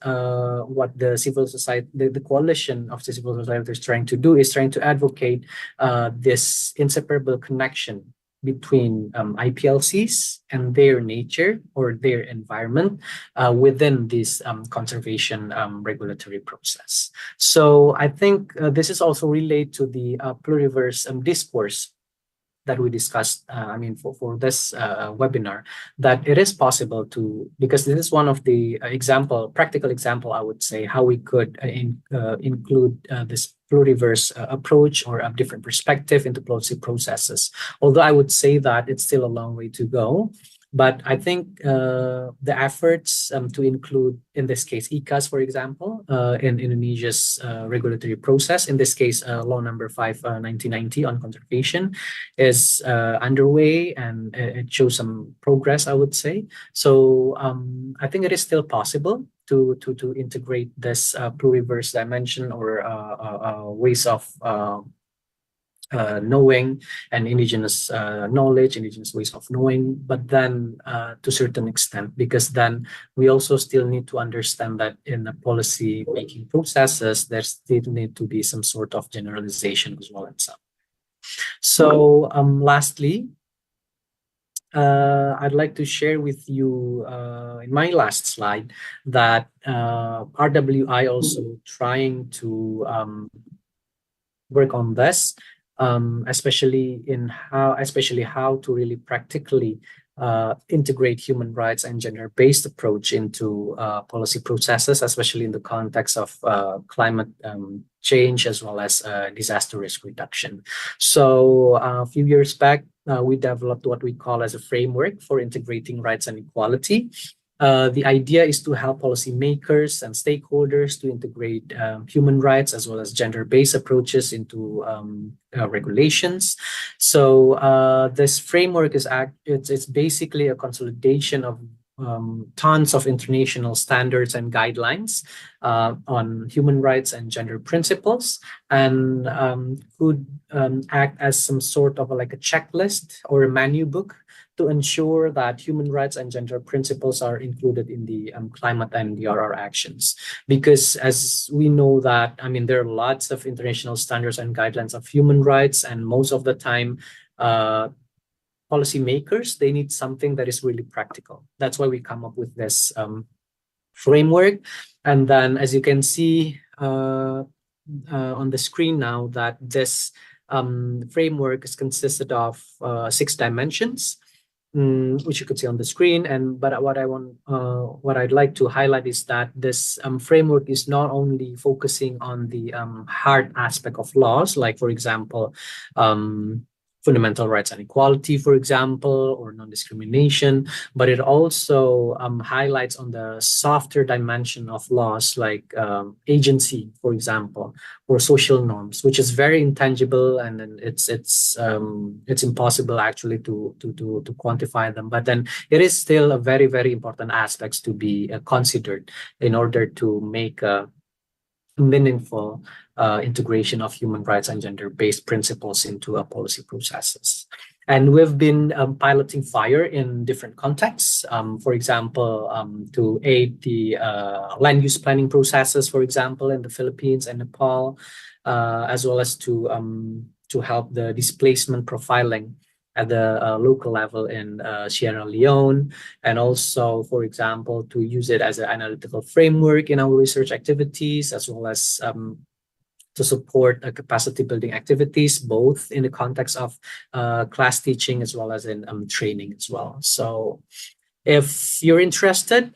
what the civil society, the coalition of the civil society is trying to do is trying to advocate this inseparable connection between IPLCs and their nature or their environment within this conservation regulatory process. So I think this is also related to the pluriverse discourse that we discussed, for this webinar, that it is possible to, because this is one of the practical example, I would say, how we could include this pluriverse approach or a different perspective into policy processes. Although I would say that it's still a long way to go. But I think the efforts to include, in this case, ICAS, for example, in Indonesia's regulatory process, in this case, Law Number 5, 1990 on conservation, is underway, and it shows some progress, I would say. So I think it is still possible to integrate this pluriverse dimension or ways of knowing and indigenous knowledge, indigenous ways of knowing, but then to a certain extent, because then we also still need to understand that in the policy making processes, there still need to be some sort of generalization as well. And so lastly, I'd like to share with you in my last slide that RWI also trying to work on this, especially how to really practically integrate human rights and gender-based approach into policy processes, especially in the context of climate change as well as disaster risk reduction. So a few years back, we developed what we call as a framework for integrating rights and equality. The idea is to help policymakers and stakeholders to integrate human rights as well as gender-based approaches into regulations. So this framework is it's basically a consolidation of tons of international standards and guidelines on human rights and gender principles, and could act as some sort of like a checklist or a menu book to ensure that human rights and gender principles are included in the climate and DRR actions. Because as we know that, I mean, there are lots of international standards and guidelines of human rights, and most of the time, policymakers, they need something that is really practical. That's why we come up with this framework. And then, as you can see on the screen now, that this framework is consisted of 6 dimensions, which you could see on the screen. And but what I'd like to highlight is that this framework is not only focusing on the hard aspect of laws, like for example, fundamental rights and equality, for example, or non-discrimination, but it also highlights on the softer dimension of laws like agency, for example, or social norms, which is very intangible, and then it's impossible actually to quantify them. But then it is still a very, very important aspects to be considered in order to make a meaningful integration of human rights and gender-based principles into our policy processes. And we've been piloting FIRE in different contexts. For example, to aid the land use planning processes, for example, in the Philippines and Nepal, as well as to help the displacement profiling at the local level in Sierra Leone, and also, for example, to use it as an analytical framework in our research activities, as well as to support capacity building activities, both in the context of class teaching as well as in training as well. So if you're interested,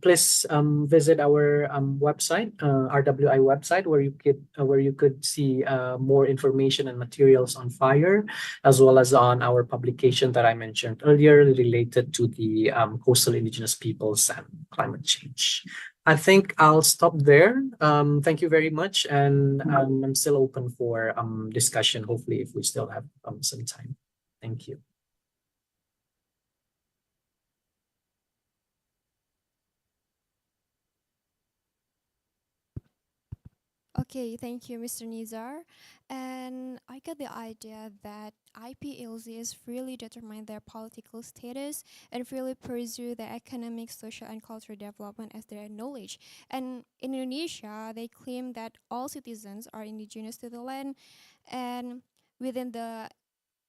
please visit our website, RWI website, where you could see more information and materials on FIRE, as well as on our publication that I mentioned earlier related to the coastal indigenous peoples and climate change. I think I'll stop there. Thank you very much, and I'm still open for discussion. Hopefully, if we still have some time. Thank you. Okay, thank you, Mr. Nizar. And I got the idea that IPLZs freely determine their political status and freely pursue their economic, social, and cultural development as their knowledge. And in Indonesia, they claim that all citizens are indigenous to the land, and within the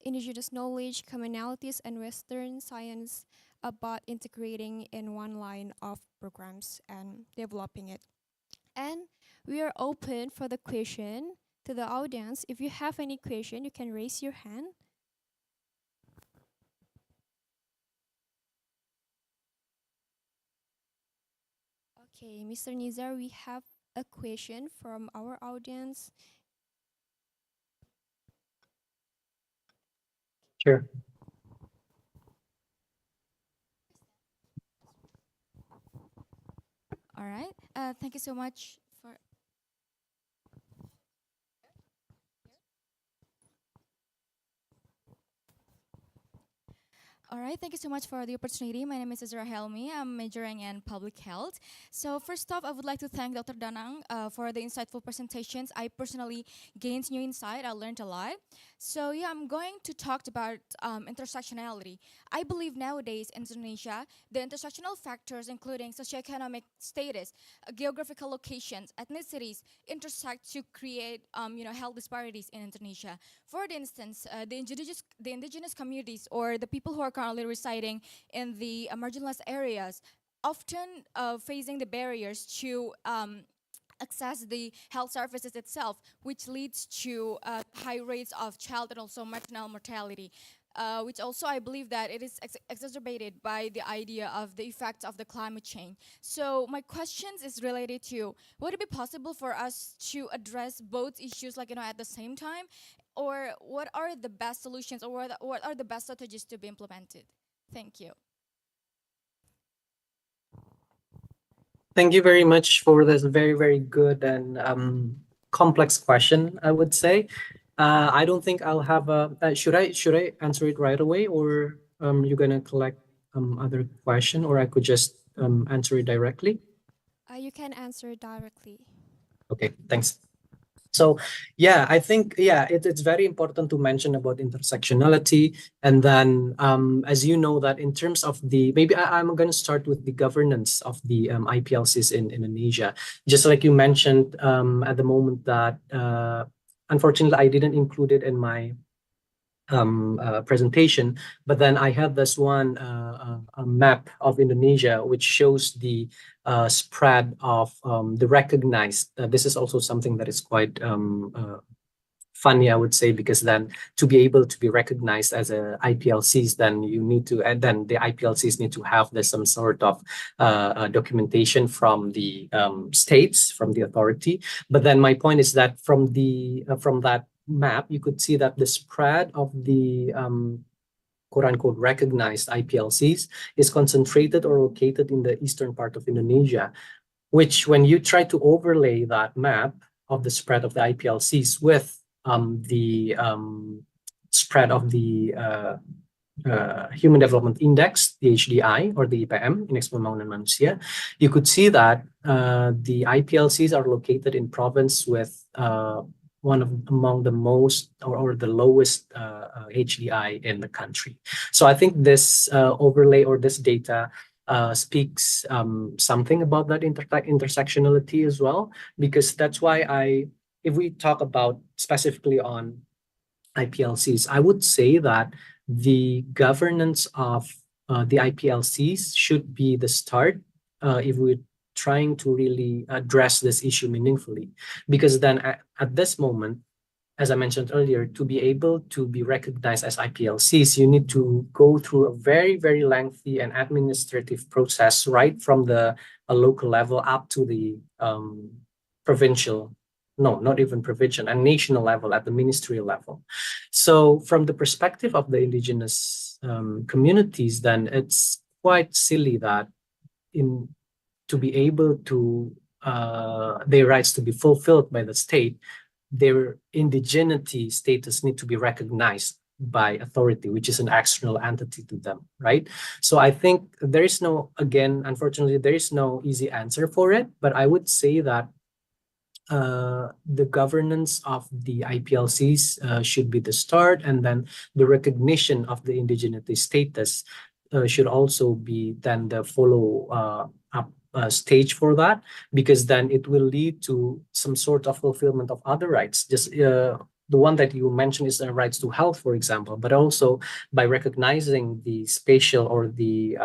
indigenous knowledge, commonalities, and Western science about integrating in one line of programs and developing it. And we are open for the question to the audience. If you have any question, you can raise your hand. Okay, Mr. Nizar, we have a question from our audience. Sure. All right. Thank you so much for. All right, thank you so much for the opportunity. My name is Nizar Helmi. I'm majoring in public health. So first off, I would like to thank Dr. Danang for the insightful presentations. I personally gained new insight. I learned a lot. So yeah, I'm going to talk about intersectionality. I believe nowadays in Indonesia, the intersectional factors including socioeconomic status, geographical locations, ethnicities intersect to create health disparities in Indonesia. For instance, the indigenous communities or the people who are currently residing in the marginalized areas often facing the barriers to access the health services itself, which leads to high rates of child and also maternal mortality. Which also I believe that it is exacerbated by the idea of the effects of the climate change. So my questions is related to, would it be possible for us to address both issues at the same time? Or what are the best solutions, or what are the best strategies to be implemented? Thank you. Thank you very much for this very, very good and complex question, I would say. I don't think I'll have a. Should I answer it right away, or you're gonna collect other question, or I could just answer it directly. You can answer directly. Okay, thanks. So yeah, I think it's very important to mention about intersectionality, and then as you know that in terms of the maybe I'm going to start with the governance of the IPLCs in Indonesia. Just like you mentioned at the moment that unfortunately I didn't include it in my presentation, but then I have this one a map of Indonesia which shows the spread of the recognized. This is also something that is quite funny, I would say, because then to be able to be recognized as a IPLCs, then you need to, and then the IPLCs need to have this some sort of documentation from the states, from the authority. But then my point is that from that map, you could see that the spread of the quote unquote recognized IPLCs is concentrated or located in the eastern part of Indonesia, which when you try to overlay that map of the spread of the IPLCs with the spread of the Human Development Index, the HDI, or the IPM, Indeks Pembangunan Manusia, you could see that the IPLCs are located in province with among the most or the lowest HDI in the country. So I think this overlay or this data speaks something about that intersectionality as well, because that's why if we talk about specifically on IPLCs, I would say that the governance of the IPLCs should be the start if we're trying to really address this issue meaningfully. Because then at this moment, as I mentioned earlier, to be able to be recognized as IPLCs, you need to go through a very, very lengthy and administrative process, right from the local level up to the provincial, no, not even provincial, and national level at the ministerial level. So from the perspective of the indigenous communities, then it's quite silly that to be able to their rights to be fulfilled by the state, their indigeneity status need to be recognized by authority, which is an external entity to them, right? So I think there is no, again, unfortunately, there is no easy answer for it, but I would say that the governance of the IPLCs should be the start, and then the recognition of the indigeneity status should also be then the follow up stage for that, because then it will lead to some sort of fulfillment of other rights. Just the one that you mentioned is the rights to health, for example, but also by recognizing the spatial or the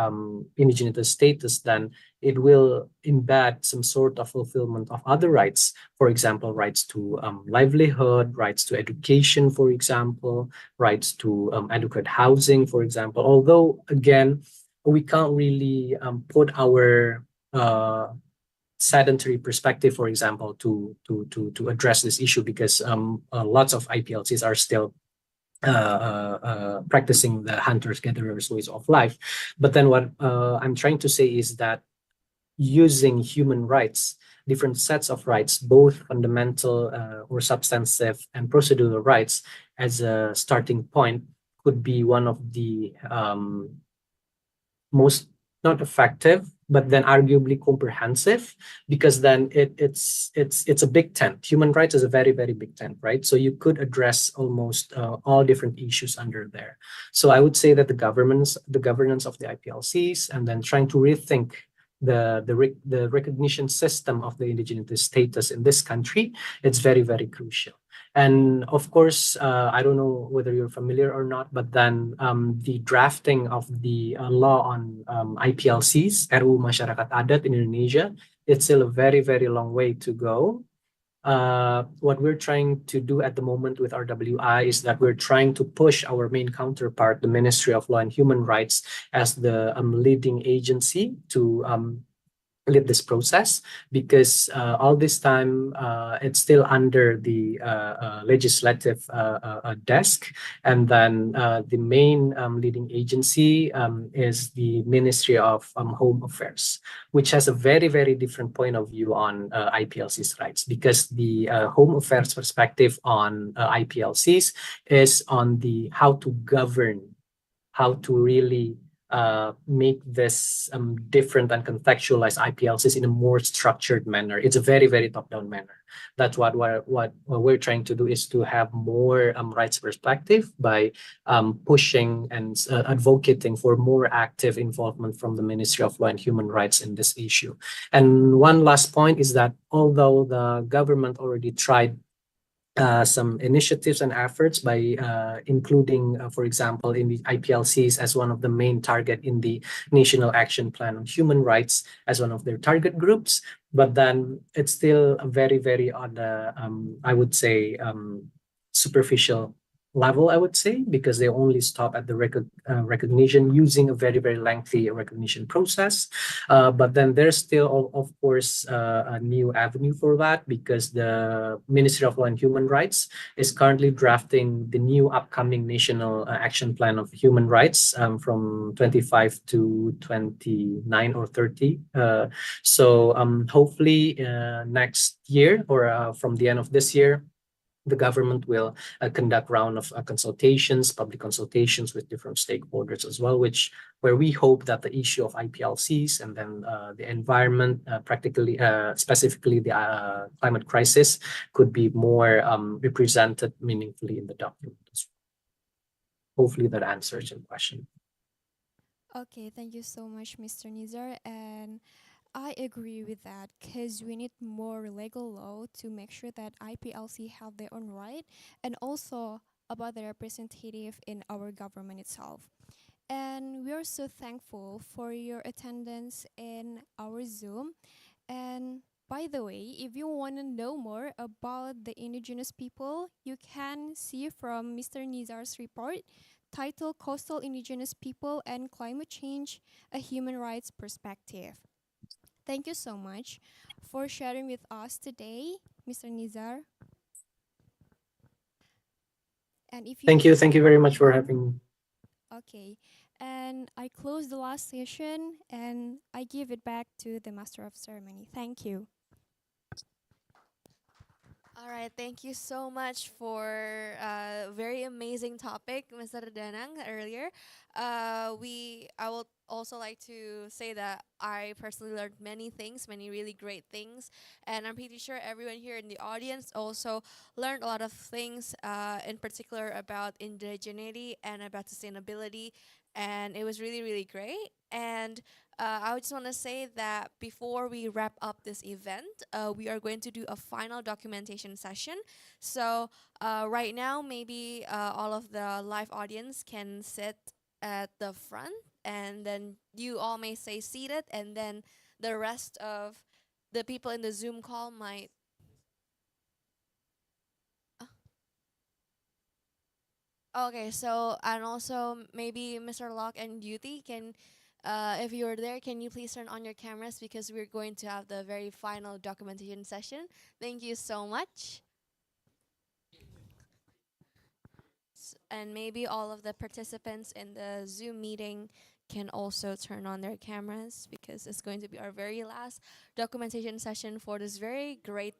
indigeneity status, then it will embed some sort of fulfillment of other rights. For example, rights to livelihood, rights to education, for example, rights to adequate housing, for example. Although, again, we can't really put our sedentary perspective, for example, to address this issue, because lots of IPLCs are still practicing the hunters-gatherers ways of life. But then what I'm trying to say is that using human rights, different sets of rights, both fundamental or substantive and procedural rights, as a starting point could be one of the most not effective, but then arguably comprehensive, because then it's a big tent. Human rights is a very, very big tent, right? So you could address almost all different issues under there. So I would say that the governance of the IPLCs, and then trying to rethink the recognition system of the indigenous status in this country, it's very, very crucial. And of course, I don't know whether you're familiar or not, but then the drafting of the law on IPLCs, RUU Masyarakat Adat in Indonesia, it's still a very, very long way to go. What we're trying to do at the moment with RWI is that we're trying to push our main counterpart, the Ministry of Law and Human Rights, as the leading agency to lead this process, because all this time it's still under the legislative desk, and then the main leading agency is the Ministry of Home Affairs, which has a very, very different point of view on IPLC's rights, because the Home Affairs perspective on IPLCs is on the how to govern, how to really make this different and contextualize IPLCs in a more structured manner. It's a very, very top-down manner. That's what we're trying to do, is to have more rights perspective by pushing and advocating for more active involvement from the Ministry of Law and Human Rights in this issue. And one last point is that although the government already tried some initiatives and efforts by including, for example, in the IPLCs as one of the main target in the National Action Plan on Human Rights as one of their target groups. But then it's still very, very on the, I would say, superficial level, I would say, because they only stop at the recognition using a very, very lengthy recognition process. But then there's still, of course, a new avenue for that, because the Ministry of Law and Human Rights is currently drafting the new upcoming National Action Plan of Human Rights from 25 to 29 or 30. So hopefully next year, or from the end of this year, the government will conduct round of consultations, public consultations with different stakeholders as well, where we hope that the issue of IPLCs and then the environment, practically, specifically the climate crisis, could be more represented meaningfully in the document as well. Hopefully that answers your question. Okay, thank you so much, Mr. Nizar. And I agree with that because we need more legal law to make sure that IPLC have their own right and also about the representative in our government itself. And we are so thankful for your attendance in our Zoom. And by the way, if you want to know more about the indigenous people, you can see from Mr. Nizar's report titled Coastal Indigenous People and Climate Change, a Human Rights Perspective. Thank you so much for sharing with us today, Mr. Nizar. And if you Thank you very much for having me. okay, and I close the last session and I give it back to the Master of Ceremony. Thank you. All right, thank you so much for a very amazing topic, Mr. Danang, earlier. I would also like to say that I personally learned many things, many really great things, and I'm pretty sure everyone here in the audience also learned a lot of things, in particular about indigeneity and about sustainability, and it was really, really great. And I just want to say that before we wrap up this event, we are going to do a final documentation session. So right now, maybe all of the live audience can sit at the front, and then you all may stay seated, and then the rest of the people in the Zoom call might. Okay, so and also maybe Mr. Locke and Dyuti can, if you're there, can you please turn on your cameras because we're going to have the very final documentation session. Thank you so much. And maybe all of the participants in the Zoom meeting can also turn on their cameras because it's going to be our very last documentation session for this very great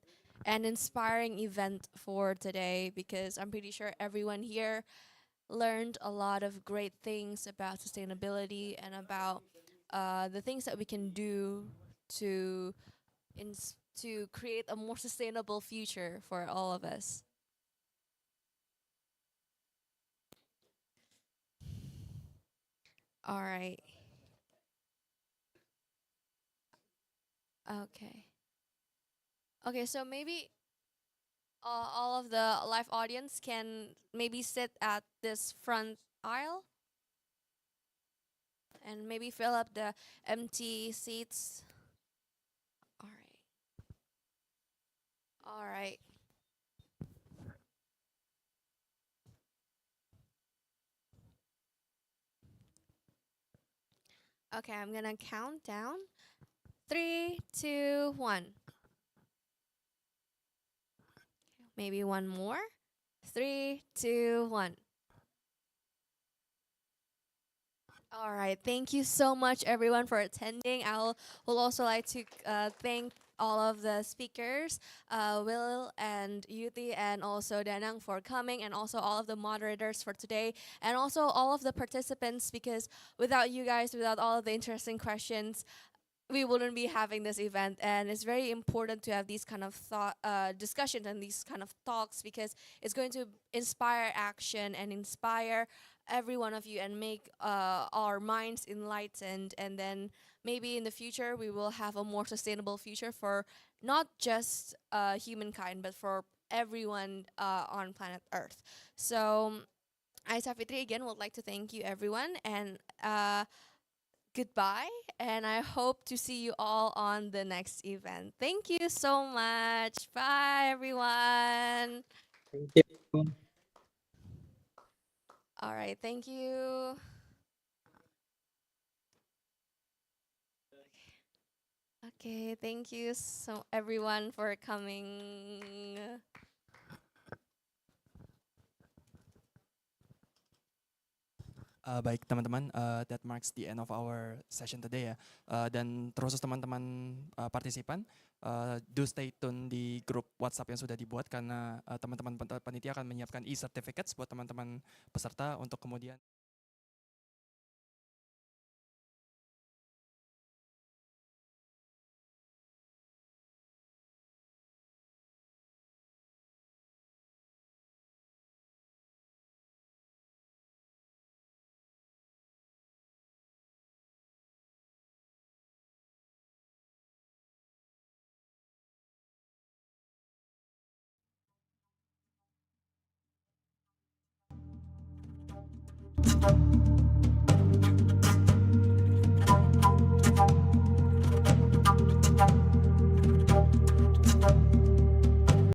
and inspiring event for today, because I'm pretty sure everyone here learned a lot of great things about sustainability and about the things that we can do to to create a more sustainable future for all of us. All right. Okay. Okay, so maybe all of the live audience can maybe sit at this front aisle and maybe fill up the empty seats. All right. All right. Okay, I'm gonna count down. 3, 2, 1. Maybe one more. 3, 2, 1. All right. Thank you so much, everyone, for attending. Will also like to thank all of the speakers, Will and Yuti, and also Danang for coming, and also all of the moderators for today, and also all of the participants, because without you guys, without all of the interesting questions, we wouldn't be having this event. And it's very important to have these kind of thought discussions and these kind of talks, because it's going to inspire action and inspire every one of you, and make our minds enlightened. And then maybe in the future we will have a more sustainable future for not just humankind, but for everyone on planet Earth. So I, Safitri, again would like to thank you everyone, and goodbye, and I hope to see you all on the next event. Thank you so much. Bye, everyone. Thank you. All right, thank you. Okay, thank you so everyone for coming. Baik teman-teman, that marks the end of our session today ya. Dan terus teman-teman partisipan, do stay tune di grup WhatsApp yang sudah dibuat, karena teman-teman panitia akan menyiapkan e-certificates buat teman-teman peserta untuk kemudian